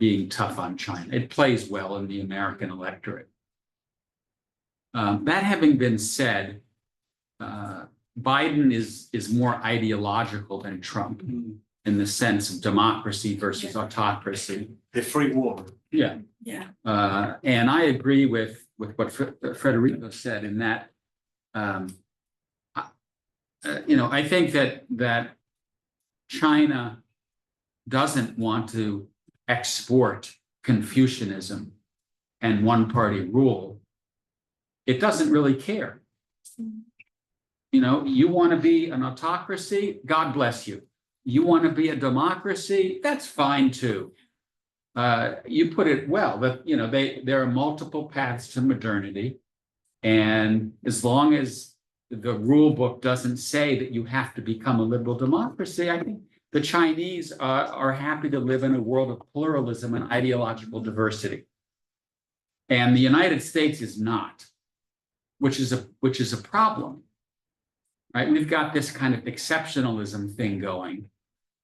being tough on China. It plays well in the American electorate. That having been said, Biden is more ideological than Trump in the sense of democracy versus autocracy. The free world. Yeah. Yeah. And I agree with what Frederico said in that, I think that China doesn't want to export Confucianism and one-party rule. It doesn't really care. You want to be an autocracy, God bless you. You want to be a democracy, that's fine too. You put it well, that there are multiple paths to modernity. And as long as the rule book doesn't say that you have to become a liberal democracy, I think the Chinese are happy to live in a world of pluralism and ideological diversity. And the United States is not, which is a problem. Right, we've got this kind of exceptionalism thing going,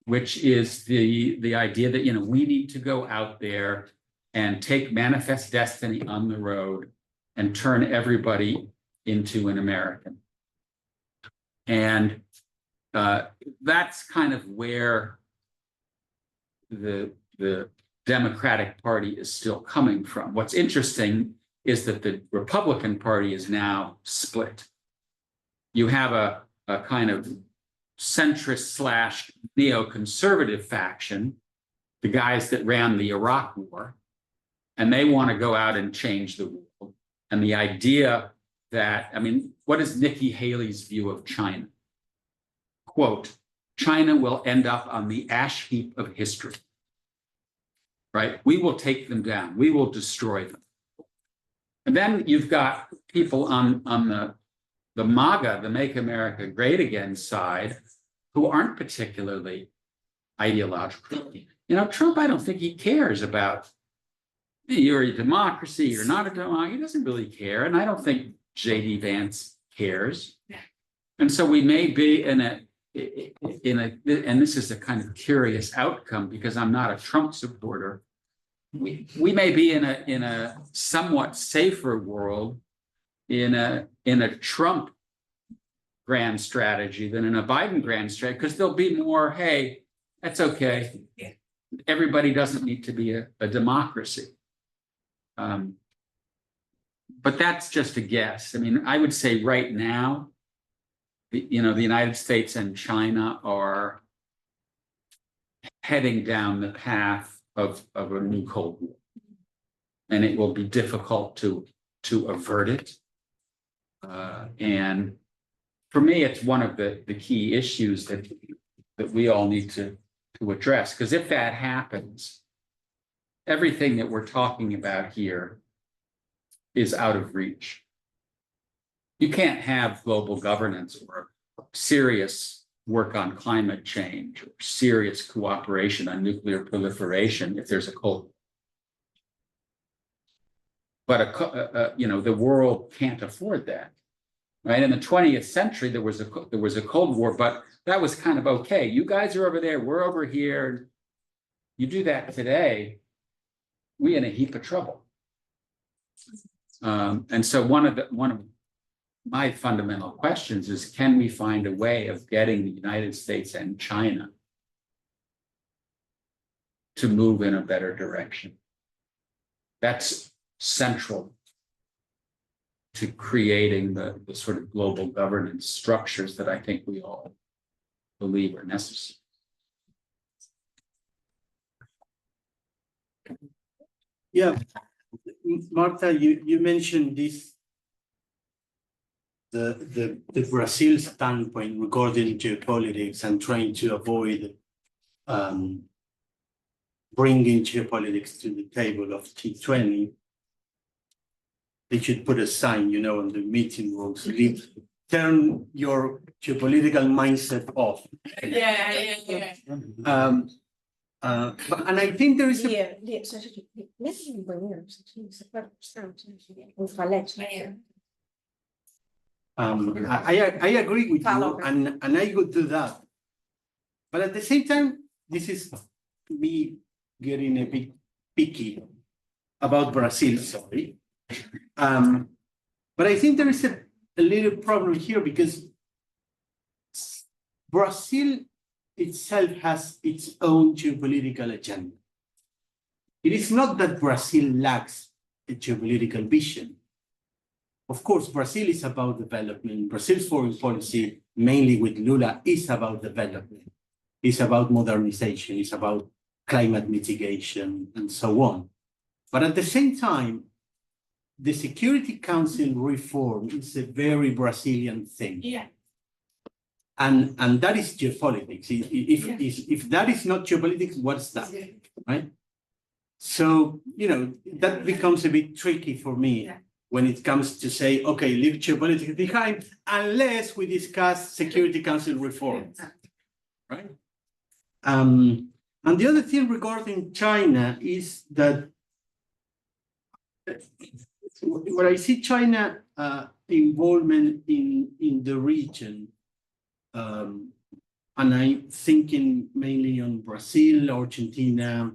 which is the idea that we need to go out there and take manifest destiny on the road and turn everybody into an American. And that's kind of where the Democratic Party is still coming from. What's interesting is that the Republican Party is now split. You have a kind of centrist / neoconservative faction, the guys that ran the Iraq War, and they want to go out and change the world. And the idea that, what is Nikki Haley's view of China? Quote, China will end up on the ash heap of history, right? We will take them down. We will destroy them. And then you've got people on the MAGA, the Make America Great Again side, who aren't particularly ideological. Trump, I don't think he cares about you're a democracy, you're not a democracy. He doesn't really care. And I don't think J.D. Vance cares. And so we may be in a, and this is a kind of curious outcome because I'm not a Trump supporter. We may be in a somewhat safer world in a Trump grand strategy than in a Biden grand strategy, because there'll be more, hey, that's okay. Everybody doesn't need to be a democracy. But that's just a guess. I would say right now, the United States and China are heading down the path of a new Cold War. And it will be difficult to avert it. And for me, it's one of the key issues that we all need to address. Because if that happens, everything that we're talking about here is out of reach. You can't have global governance or serious work on climate change or serious cooperation on nuclear proliferation if there's a Cold War. But the world can't afford that, right? In the 20th century, there was a Cold War, but that was kind of okay. You guys are over there, we're over here. You do that today, we in a heap of trouble. And so one of my fundamental questions is, can we find a way of getting the United States and China to move in a better direction? That's central to creating the sort of global governance structures that I think we all believe are necessary. Yeah, Martha, you mentioned this, the Brazil standpoint regarding geopolitics and trying to avoid bringing geopolitics to the table of G20. They should put a sign, on the meeting rooms, turn your geopolitical mindset off. Yeah. And I think there is a I agree with you, and I could do that. But at the same time, this is me getting a bit picky about Brazil, sorry. But I think there is a little problem here because Brazil itself has its own geopolitical agenda. It is not that Brazil lacks a geopolitical vision. Of course, Brazil is about development. Brazil's foreign policy, mainly with Lula, is about development. It's about modernization. It's about climate mitigation and so on. But at the same time, the Security Council reform is a very Brazilian thing. Yeah. And that is geopolitics. If that is not geopolitics, what's that, right? So, that becomes a bit tricky for me when it comes to say, okay, leave geopolitics behind, unless we discuss Security Council reform, right? And the other thing regarding China is that when I see China involvement in the region, and I'm thinking mainly on Brazil, Argentina,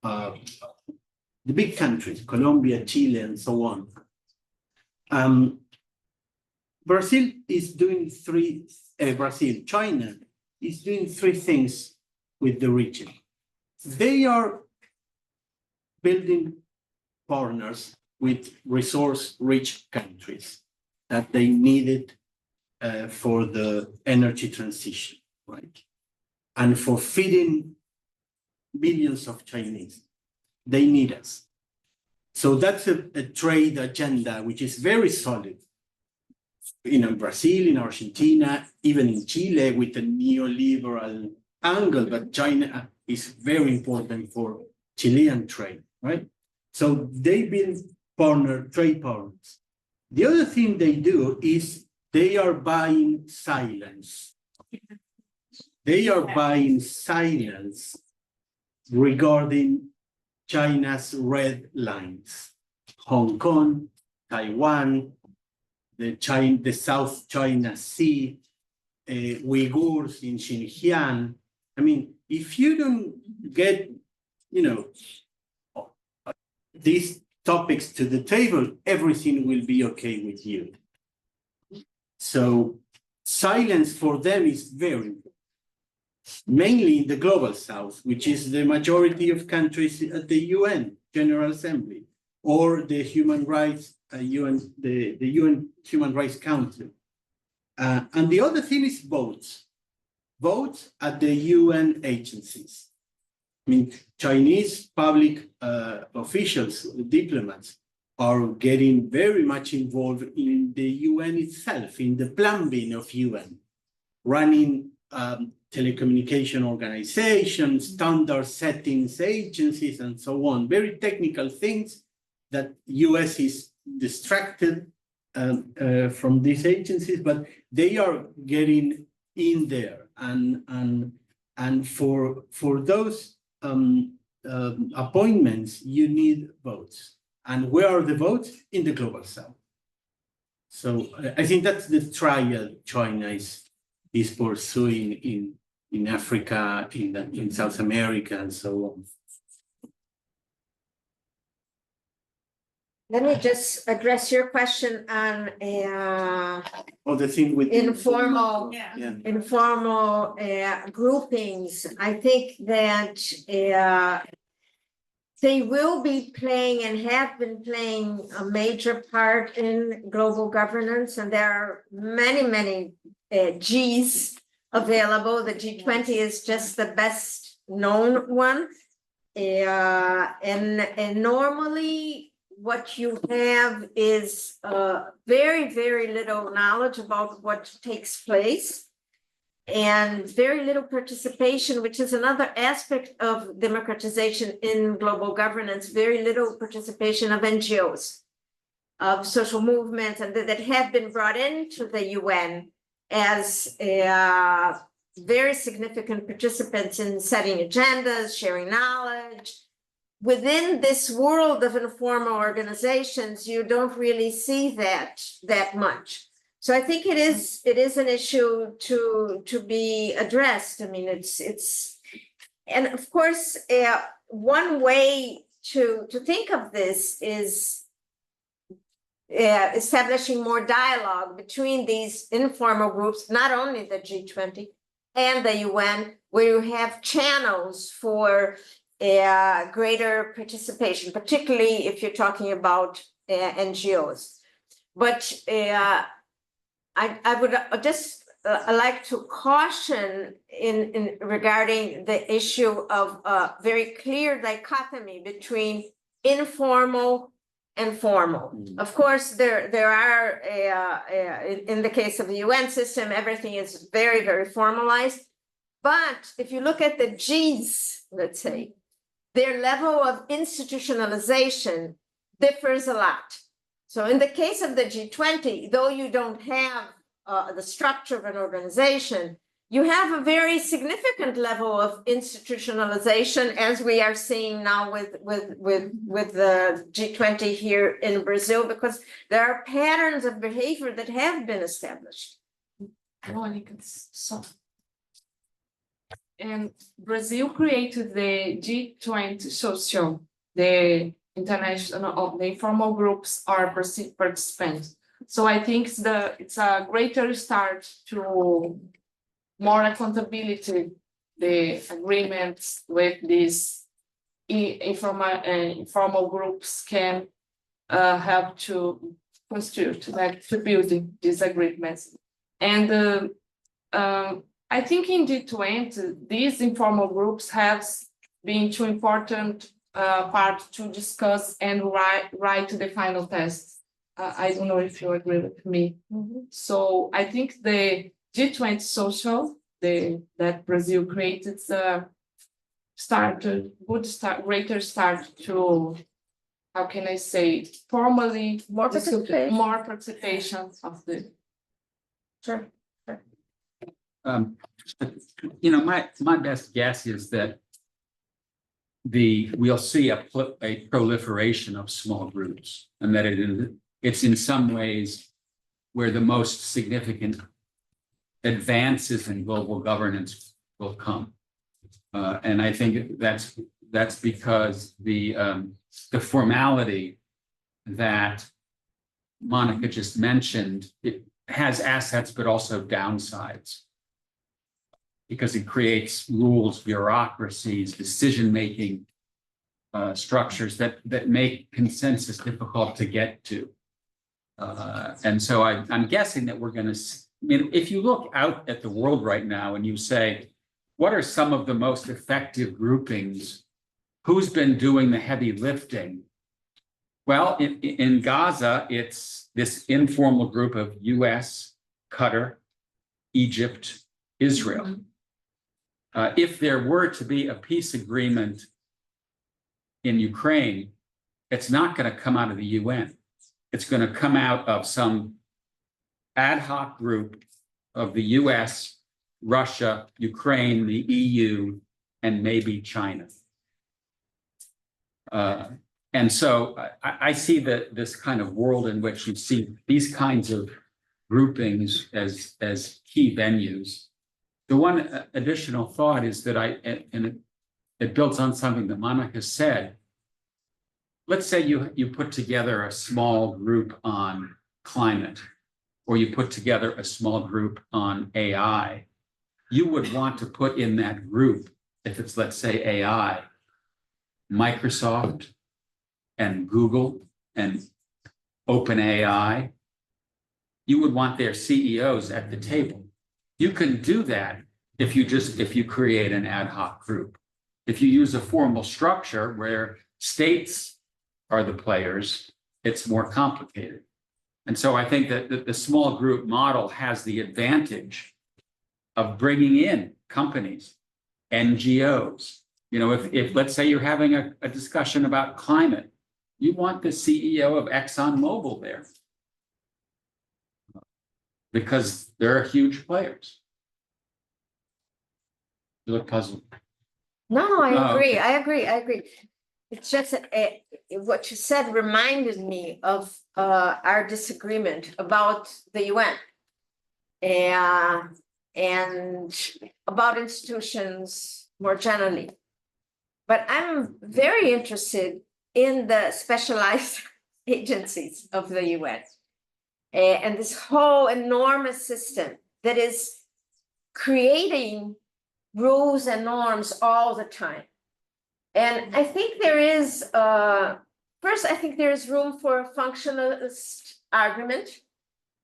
the big countries, Colombia, Chile, and so on. China is doing three things with the region. They are building partners with resource-rich countries that they needed for the energy transition, right? And for feeding millions of Chinese, they need us. So that's a trade agenda which is very solid. In Brazil, in Argentina, even in Chile with a neoliberal angle, but China is very important for Chilean trade, right? So they build trade partners. The other thing they do is they are buying silence. They are buying silence regarding China's red lines. Hong Kong, Taiwan, the South China Sea, Uyghurs in Xinjiang. I mean, if you don't get, these topics to the table, everything will be okay with you. So silence for them is very important, mainly in the global South, which is the majority of countries at the UN General Assembly or the Human Rights UN, the UN Human Rights Council. And the other thing is votes at the UN agencies. I mean, Chinese public officials, diplomats, are getting very much involved in the UN itself, in the plumbing of UN, running telecommunication organizations, standard settings agencies, and so on. Very technical things that US is distracted from these agencies, but they are getting in there. And for those appointments, you need votes. And where are the votes? In the global South. So I think that's the trial China is pursuing in Africa, in South America, and so on. Let me just address your question on The thing with informal groupings. I think that they will be playing and have been playing a major part in global governance, and there are many Gs available. The G20 is just the best known one. And normally what you have is very, very little knowledge about what takes place and very little participation, which is another aspect of democratization in global governance, very little participation of NGOs, of social movements, and that have been brought into the UN as very significant participants in setting agendas, sharing knowledge. Within this world of informal organizations, you don't really see that much. So I think it is an issue to be addressed. I mean, it's and of course, one way to think of this is establishing more dialogue between these informal groups, not only the G20 and the UN, where you have channels for greater participation, particularly if you're talking about NGOs. But I would just like to caution in regarding the issue of a very clear dichotomy between informal and formal. Of course, there are in the case of the UN system, everything is very, very formalized. But if you look at the Gs, let's say, their level of institutionalization differs a lot. So in the case of the G20, though you don't have the structure of an organization, you have a very significant level of institutionalization, as we are seeing now with the G20 here in Brazil, because there are patterns of behavior that have been established. And Brazil created the G20 social, the international, the informal groups are participants. So I think it's a greater start to more accountability, the agreements with these informal groups can help to constitute, like to build these agreements. And I think in G20, these informal groups have been too important part to discuss and write the final tests. I don't know if you agree with me. So I think the G20 social that Brazil created greater start to, how can I say, formally More participation of the. Sure. My best guess is that we'll see a proliferation of small groups, and that it's in some ways where the most significant advances in global governance will come. And I think that's because the formality that Monica just mentioned, it has assets, but also downsides, because it creates rules, bureaucracies, decision-making structures that make consensus difficult to get to. And so I'm guessing that we're going to, if you look out at the world right now and you say, what are some of the most effective groupings? Who's been doing the heavy lifting? Well, in Gaza, it's this informal group of US, Qatar, Egypt, Israel. If there were to be a peace agreement in Ukraine, it's not going to come out of the UN. It's going to come out of some ad hoc group of the US, Russia, Ukraine, the EU, and maybe China. And so I see this kind of world in which you see these kinds of groupings as key venues. The one additional thought is that it builds on something that Monica said. Let's say you put together a small group on climate, or you put together a small group on AI. You would want to put in that group, if it's, let's say, AI, Microsoft and Google and OpenAI. You would want their CEOs at the table. You can do that if you create an ad hoc group. If you use a formal structure where states are the players, it's more complicated. And so I think that the small group model has the advantage of bringing in companies, NGOs. You know, if let's say you're having a discussion about climate, you want the CEO of ExxonMobil there because they're huge players. You look puzzled. No, I Oh, agree, okay. I agree, I agree. It's just what you said reminded me of our disagreement about the UN. And about institutions more generally. But I'm very interested in the specialized agencies of the UN. And this whole enormous system that is creating rules and norms all the time. And I think there is, first, I think there is room for a functionalist argument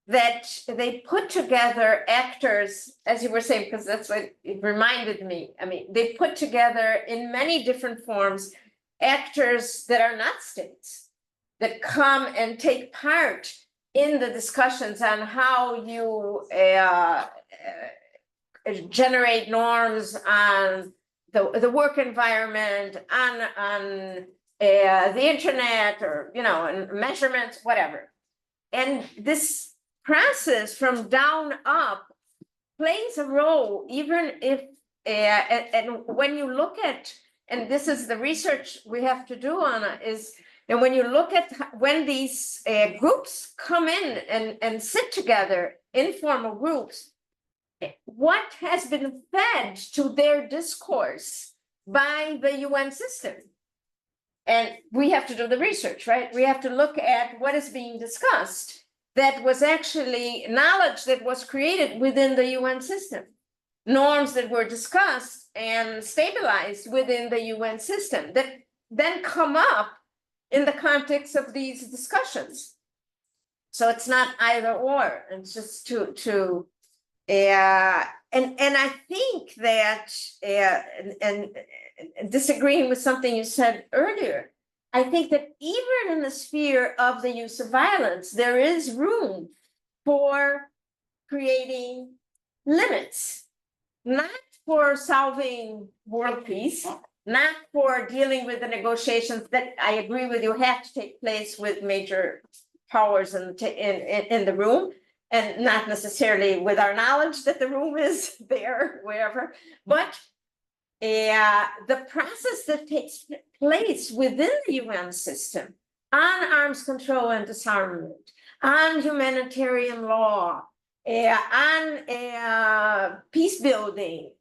that they put together actors, as you were saying, because that's what it reminded me. I mean, they put together in many different forms actors that are not states, that come and take part in the discussions on how you generate norms on the work environment, on the internet, or, you know, and measurements, whatever. And this process from down up plays a role, even if, and when you look at, and this is the research we have to do on it, is, and when you look at when these groups come in and sit together, informal groups, what has been fed to their discourse by the UN system? And we have to do the research, right? We have to look at what is being discussed. That was actually knowledge that was created within the UN system, norms that were discussed and stabilized within the UN system that then come up in the context of these discussions. So it's not either or, it's just and I think that, and disagreeing with something you said earlier, I think that even in the sphere of the use of violence, there is room for creating limits, not for solving world peace, not for dealing with the negotiations that I agree with you have to take place with major powers in the room, and not necessarily with our knowledge that the room is there, wherever, but the process that takes place within the UN system on arms control and disarmament, on humanitarian law, on peace building,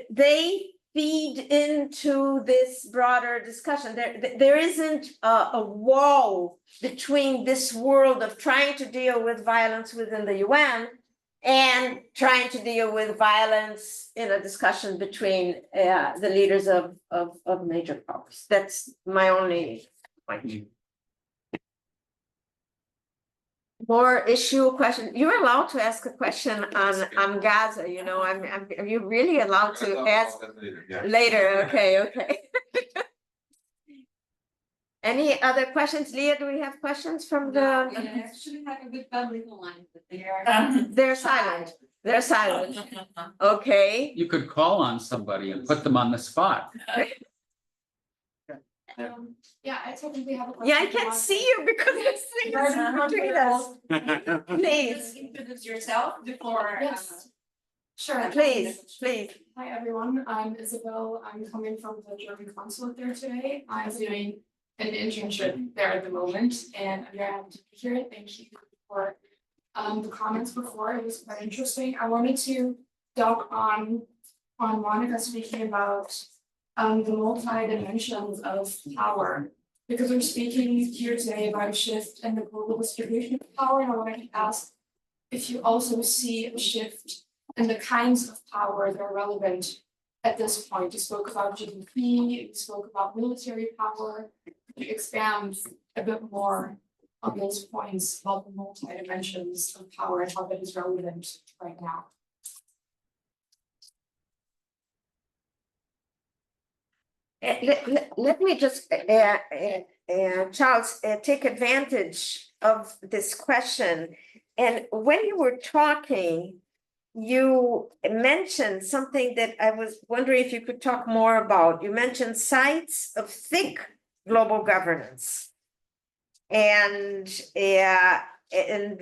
they feed into this broader discussion. There isn't a wall between this world of trying to deal with violence within the UN and trying to deal with violence in a discussion between the leaders of major powers. That's my only point. More issue question. You're allowed to ask a question on Gaza. You know, are you really allowed to ask later? Okay. Any other questions? Leah, do we have questions from the? I actually have a good public line, but They're silent. They're silent. Okay. You could call on somebody and put them on the spot. Yeah, I technically have a question. Yeah, I can't see you because this thing is between us. Please, introduce yourself before. Yes. Sure. please. Hi, everyone. I'm Isabel. I'm coming from the German consulate there today. I'm doing an internship there at the moment, and I'm very happy to be here. Thank you for the comments before. It was quite interesting. I wanted to talk on Monica speaking about the multi-dimensions of power, because we're speaking here today about a shift in the global distribution of power, and I wanted to ask if you also see a shift in the kinds of power that are relevant at this point. You spoke about GDP, you spoke about military power. Could you expand a bit more on those points about the multi-dimensions of power and how that is relevant right now? Let me just, Charles, take advantage of this question. And when you were talking, you mentioned something that I was wondering if you could talk more about. You mentioned sites of thick global governance and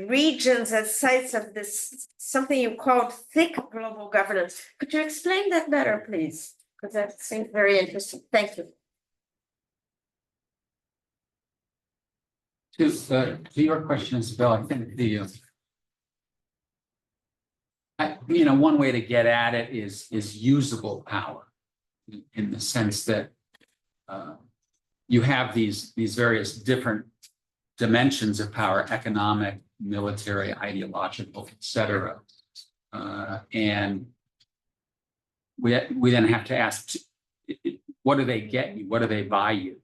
regions as sites of this, something you called thick global governance. Could you explain that better, please? Because that seems very interesting. Thank you. To your question, Isabel, I think one way to get at it is usable power, in the sense that you have these various different dimensions of power: economic, military, ideological, etc. And we then have to ask, what do they get you? What do they buy you?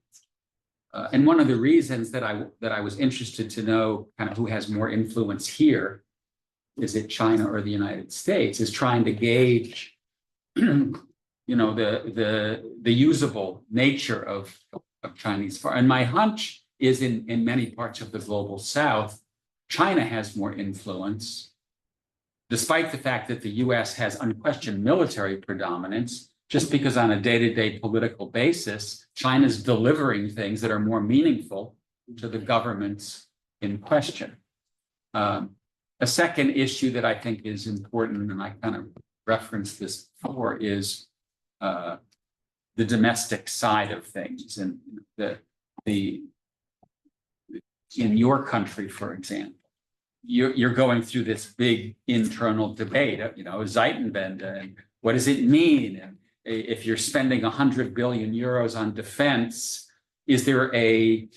And one of the reasons that I was interested to know kind of who has more influence here, is it China or the United States, is trying to gauge, the usable nature of Chinese foreign. And my hunch is in many parts of the global South, China has more influence, despite the fact that the US has unquestioned military predominance, just because on a day-to-day political basis, China's delivering things that are more meaningful to the governments in question. A second issue that I think is important, and I kind of referenced this before, is the domestic side of things. And in your country, for example, you're going through this big internal debate, Zeitenwende, and what does it mean? And if you're spending 100 billion euros on defense, is there an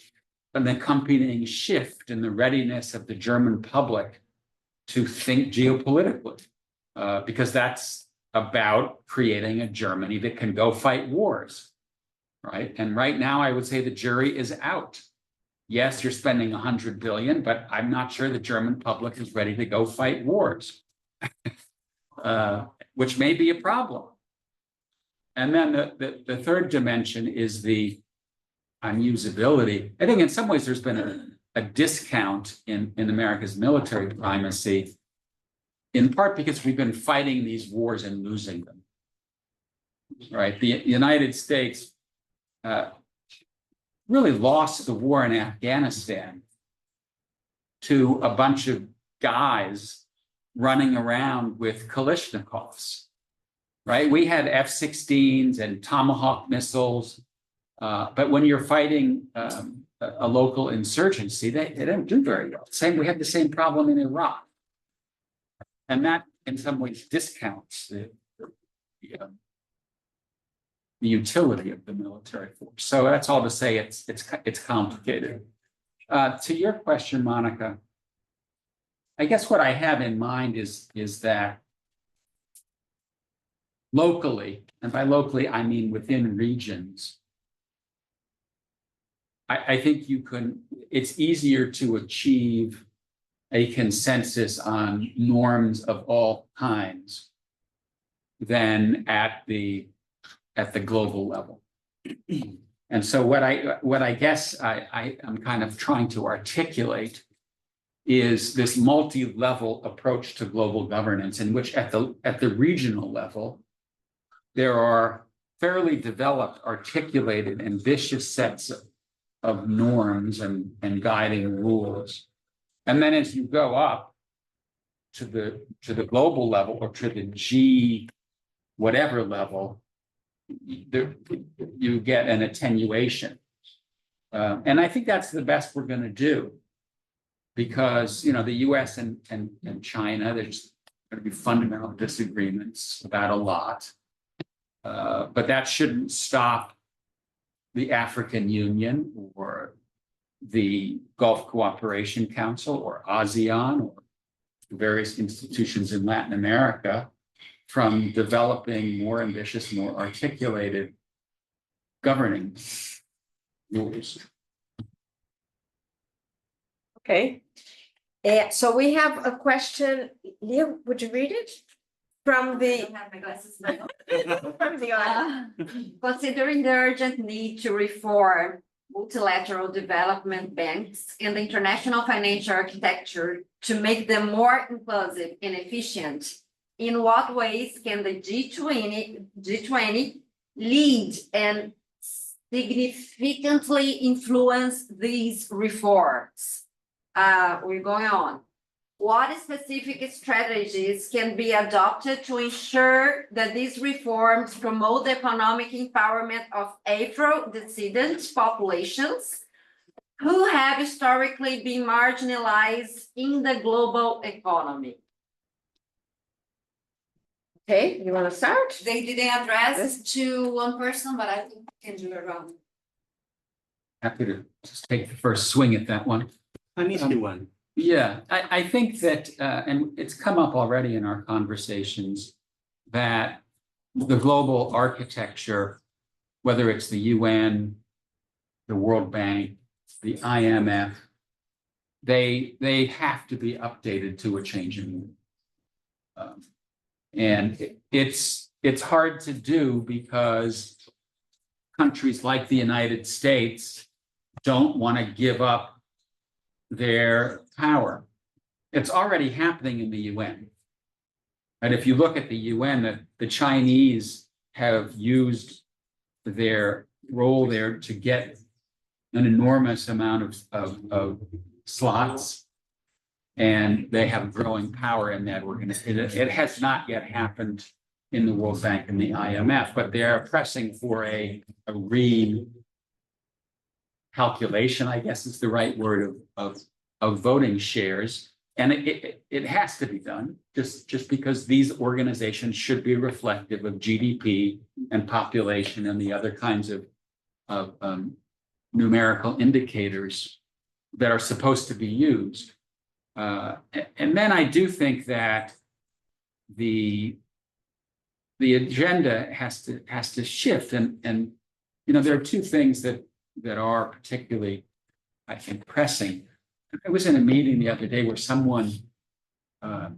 accompanying shift in the readiness of the German public to think geopolitically? Because that's about creating a Germany that can go fight wars, right? And right now, I would say the jury is out. Yes, you're spending 100 billion, but I'm not sure the German public is ready to go fight wars, which may be a problem. And then the third dimension is the unusability. I think in some ways there's been a discount in America's military primacy, in part because we've been fighting these wars and losing them, right? The United States really lost the war in Afghanistan to a bunch of guys running around with Kalashnikovs, right? We had F-16s and Tomahawk missiles, but when you're fighting a local insurgency, they don't do very well. We had the same problem in Iraq. And that, in some ways, discounts the utility of the military force. So that's all to say it's complicated. To your question, Monica, I guess what I have in mind is that locally, and by locally I mean within regions, I think it's easier to achieve a consensus on norms of all kinds than at the global level. And so what I guess I'm kind of trying to articulate is this multi-level approach to global governance, in which at the regional level, there are fairly developed, articulated, ambitious sets of norms and guiding rules. And then as you go up to the global level, or to the G whatever level, you get an attenuation. And I think that's the best we're going to do, because the US and China, there's going to be fundamental disagreements about a lot. But that shouldn't stop the African Union or the Gulf Cooperation Council or ASEAN or various institutions in Latin America from developing more ambitious, more articulated governing rules. Okay. So we have a question. Leo, would you read it? From I the, don't have my glasses now. from the audience. Considering the urgent need to reform multilateral development banks and the international financial architecture to make them more inclusive and efficient, in what ways can the G20 lead and significantly influence these reforms? We're going on. What specific strategies can be adopted to ensure that these reforms promote the economic empowerment of Afro-descendant populations who have historically been marginalized in the global economy? Okay, you want to start? They didn't address to one person, but I think we can do it wrong. Happy to just take the first swing at that one. An easy one. Yeah, I think that, and it's come up already in our conversations, that the global architecture, whether it's the UN, the World Bank, the IMF, they have to be updated to a changing world. And it's hard to do because countries like the United States don't want to give up their power. It's already happening in the UN. And if you look at the UN, the Chinese have used their role there to get an enormous amount of slots, and they have growing power in that organization. It has not yet happened in the World Bank and the IMF, but they are pressing for a recalculation, I guess is the right word, of voting shares. And it has to be done just because these organizations should be reflective of GDP and population and the other kinds of numerical indicators that are supposed to be used. And then I do think that the agenda has to shift. And you know, there are two things that are particularly, I think, pressing. I was in a meeting the other day where someone, I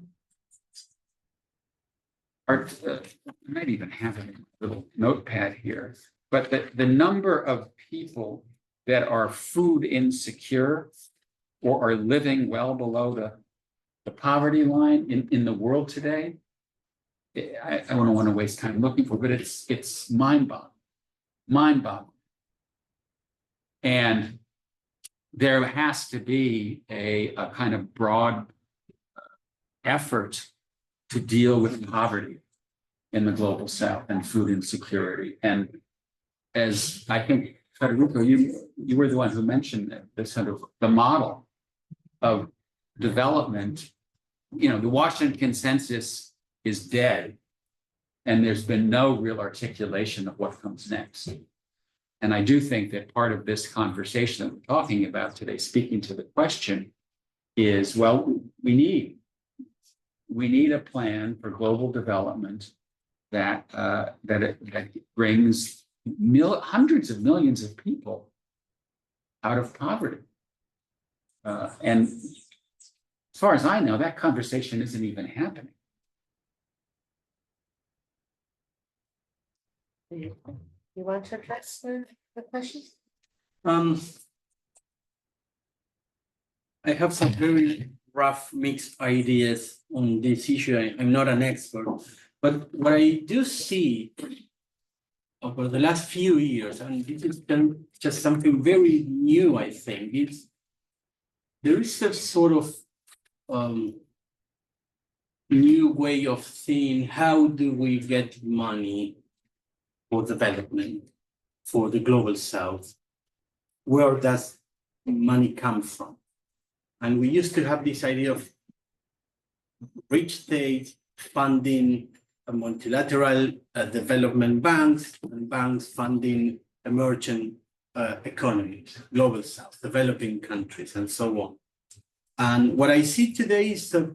might even have a little notepad here, but the number of people that are food insecure or are living well below the poverty line in the world today, I don't want to waste time looking for, but it's mind-boggling. And there has to be a kind of broad effort to deal with poverty in the global south and food insecurity. And as I think, Frederico, you were the one who mentioned the sort of the model of development. You know, the Washington Consensus is dead, and there's been no real articulation of what comes next. And I do think that part of this conversation that we're talking about today, speaking to the question, is, well, we need a plan for global development that brings hundreds of millions of people out of poverty. And as far as I know, that conversation isn't even happening. You want to address the question? I have some very rough mixed ideas on this issue. I'm not an expert, but what I do see over the last few years, and this is just something very new, I think, there is a sort of new way of seeing how do we get money for development, for the global south. Where does money come from? And we used to have this idea of rich states funding multilateral development banks, and banks funding emerging economies, global south, developing countries, and so on. And what I see today is a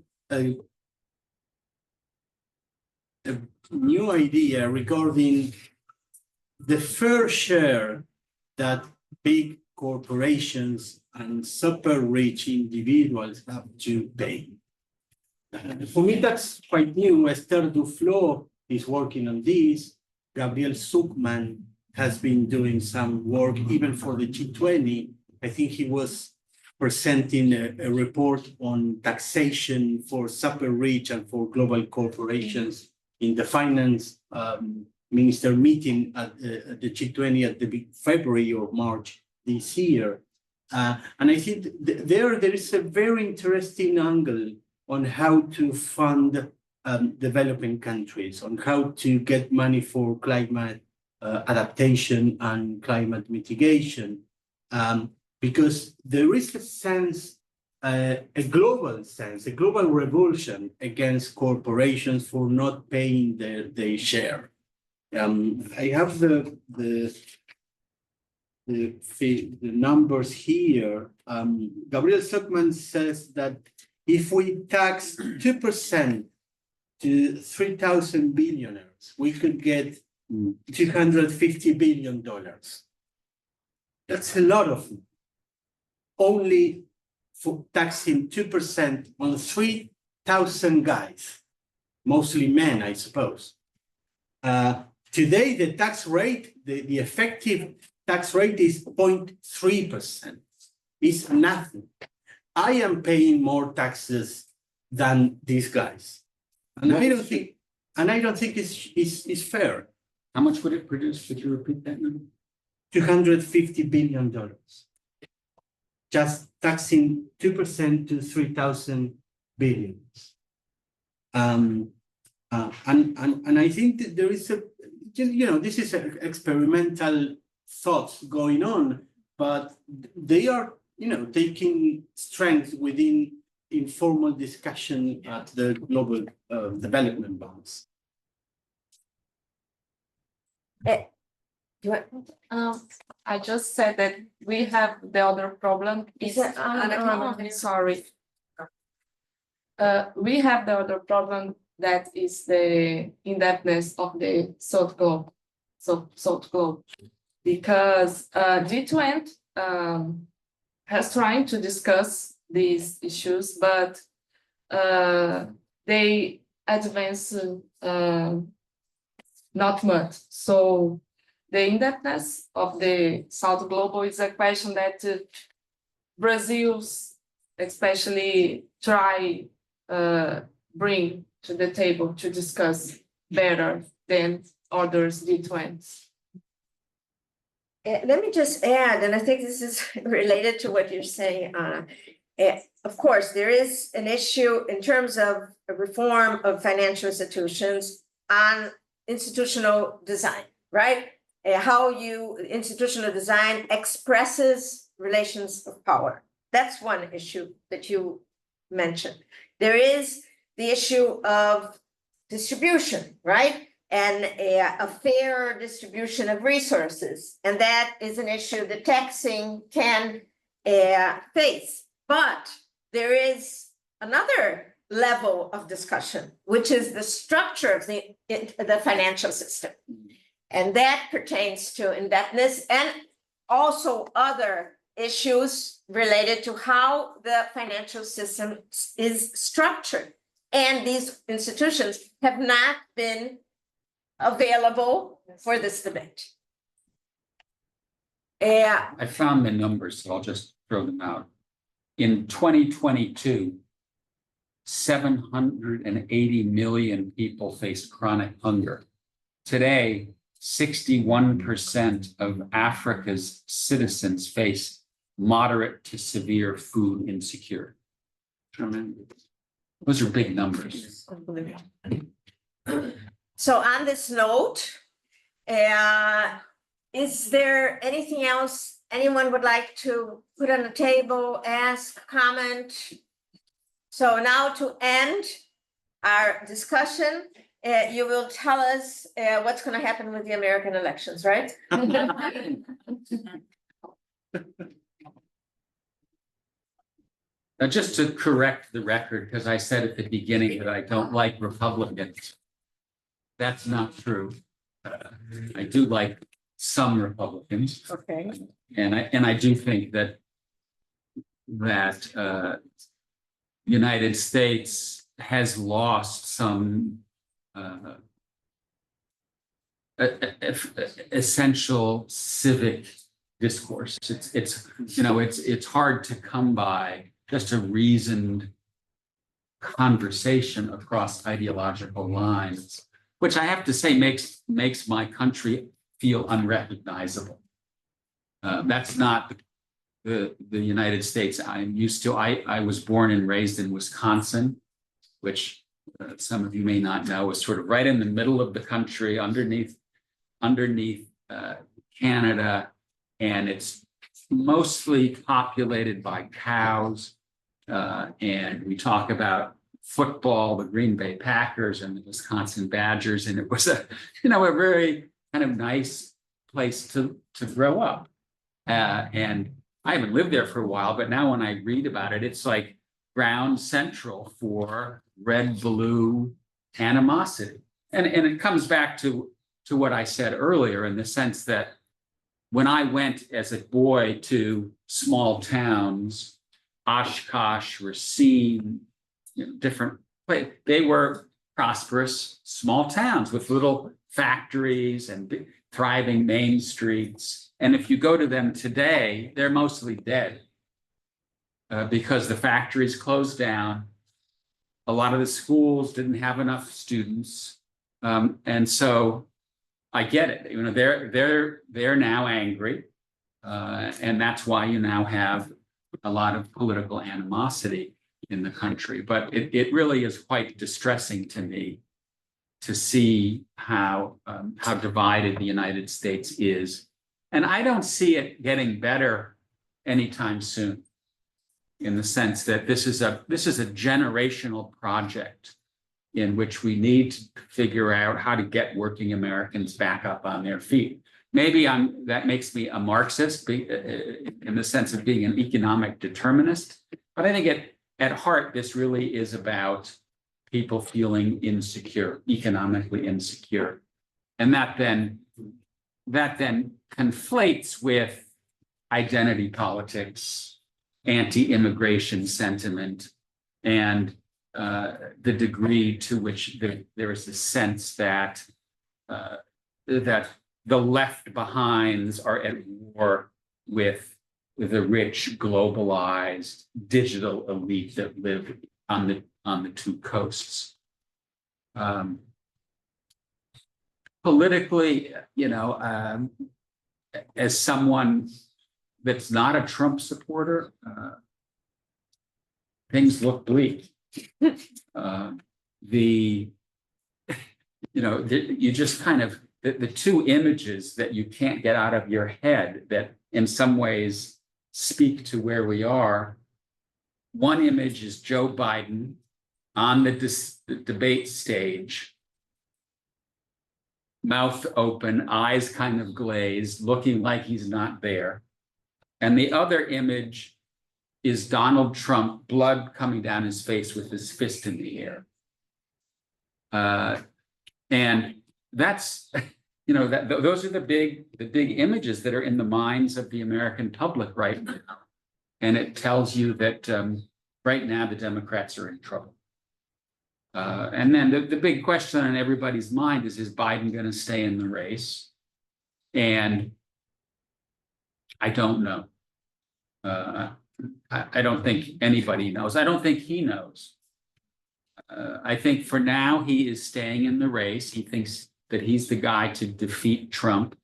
new idea regarding the fair share that big corporations and super rich individuals have to pay. For me, that's quite new. Esther Duflo is working on this. Gabriel Zuckman has been doing some work even for the G20. I think he was presenting a report on taxation for super rich and for global corporations in the finance minister meeting at the G20 at the February or March this year. And I think there is a very interesting angle on how to fund developing countries, on how to get money for climate adaptation and climate mitigation, because there is a sense, a global revulsion against corporations for not paying their share. I have the numbers here. Gabriel Zuckman says that if we tax 2% to 3,000 billionaires, we could get $250 billion. That's a lot of money. Only for taxing 2% on 3,000 guys, mostly men, I suppose. Today, the tax rate, the effective tax rate is 0.3%. It's nothing. I am paying more taxes than these guys. And I don't think it's fair. How much would it produce? Could you repeat that number? $250 billion. Just taxing 2% to 3,000 billions. And I think that there is this is experimental thoughts going on, but they are, taking strength within informal discussion at the global development banks. I just said that we have the other problem is, sorry. We have the other problem that is the indebtedness of the South Globe, because G20 has trying to discuss these issues, but they advance not much. So the indebtedness of the South Global is a question that Brazil's especially try bring to the table to discuss better than others G20s. Let me just add, and I think this is related to what you're saying, Anna. Of course, there is an issue in terms of a reform of financial institutions on institutional design, right? How institutional design expresses relations of power. That's one issue that you mentioned. There is the issue of distribution, right? And a fair distribution of resources. And that is an issue that taxing can face. But there is another level of discussion, which is the structure of the financial system. And that pertains to indebtedness and also other issues related to how the financial system is structured. And these institutions have not been available for this debate. I found the numbers, so I'll just throw them out. In 2022, 780 million people faced chronic hunger. Today, 61% of Africa's citizens face moderate to severe food insecurity. Tremendous. Those are big numbers. So on this note, is there anything else anyone would like to put on the table, ask, comment? So now to end our discussion, you will tell us what's going to happen with the American elections, right? Now, just to correct the record, because I said at the beginning that I don't like Republicans. That's not true. I do like some Republicans. Okay. And I do think that United States has lost some essential civic discourse. It's hard to come by just a reasoned conversation across ideological lines, which I have to say makes my country feel unrecognizable. That's not the United States I'm used to. I was born and raised in Wisconsin, which some of you may not know is sort of right in the middle of the country, underneath Canada, and it's mostly populated by cows. And we talk about football, the Green Bay Packers and the Wisconsin Badgers, and it was a very kind of nice place to grow up. And I haven't lived there for a while, but now when I read about it, it's like ground central for red-blue animosity. And it comes back to what I said earlier, in the sense that when I went as a boy to small towns, Oshkosh, Racine, different places, they were prosperous small towns with little factories and thriving main streets. And if you go to them today, they're mostly dead because the factories closed down. A lot of the schools didn't have enough students. And so I get it. They're now angry. And that's why you now have a lot of political animosity in the country. But it really is quite distressing to me to see how divided the United States is. And I don't see it getting better anytime soon, in the sense that this is a generational project in which we need to figure out how to get working Americans back up on their feet. Maybe that makes me a Marxist in the sense of being an economic determinist, but I think at heart, this really is about people feeling insecure, economically insecure. And that then conflates with identity politics, anti-immigration sentiment, and the degree to which there is a sense that the left behinds are at war with the rich, globalized, digital elite that live on the two coasts. Politically, as someone that's not a Trump supporter, things look bleak. You just kind of, the two images that you can't get out of your head that in some ways speak to where we are. One image is Joe Biden on the debate stage, mouth open, eyes kind of glazed, looking like he's not there. And the other image is Donald Trump, blood coming down his face with his fist in the air. And that's, those are the big images that are in the minds of the American public right now. And it tells you that right now the Democrats are in trouble. And then the big question on everybody's mind is Biden going to stay in the race? And I don't know. I don't think anybody knows. I don't think he knows. I think for now he is staying in the race. He thinks that he's the guy to defeat Trump.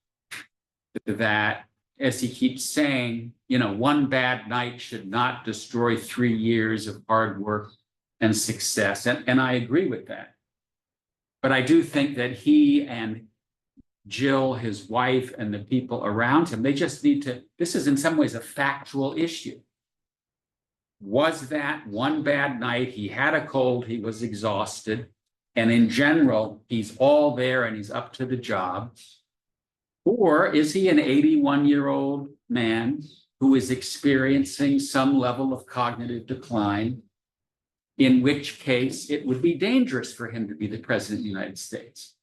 That, as he keeps saying, one bad night should not destroy 3 years of hard work and success. And I agree with that. But I do think that he and Jill, his wife, and the people around him, they just need to, this is in some ways a factual issue. Was that one bad night? He had a cold, he was exhausted, and in general, he's all there and he's up to the job. Or is he an 81-year-old man who is experiencing some level of cognitive decline, in which case it would be dangerous for him to be the president of the United States?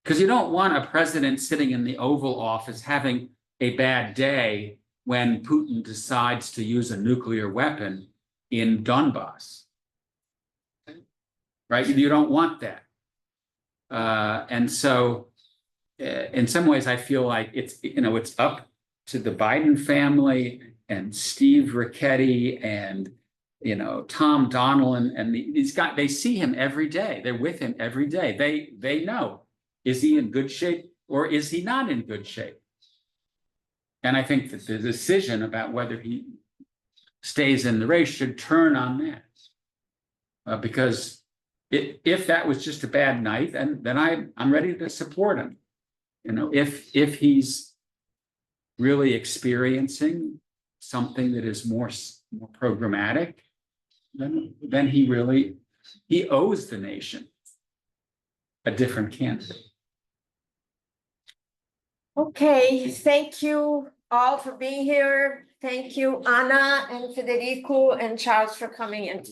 Because you don't want a president sitting in the Oval Office having a bad day when Putin decides to use a nuclear weapon in Donbass. right? You don't want that. And so in some ways, I feel like it's, you know, it's up to the Biden family and Steve Ricchetti and, you know, Tom Donilon and these guys, they see him every day. They're with him every day. They know, is he in good shape or is he not in good shape? And I think that the decision about whether he stays in the race should turn on that. Because if that was just a bad night, then I'm ready to support him. You know, if he's really experiencing something that is more programmatic, then he owes the nation a different candidate. Okay, thank you all for being here. Thank you, Ana and Federico and Charles for coming in.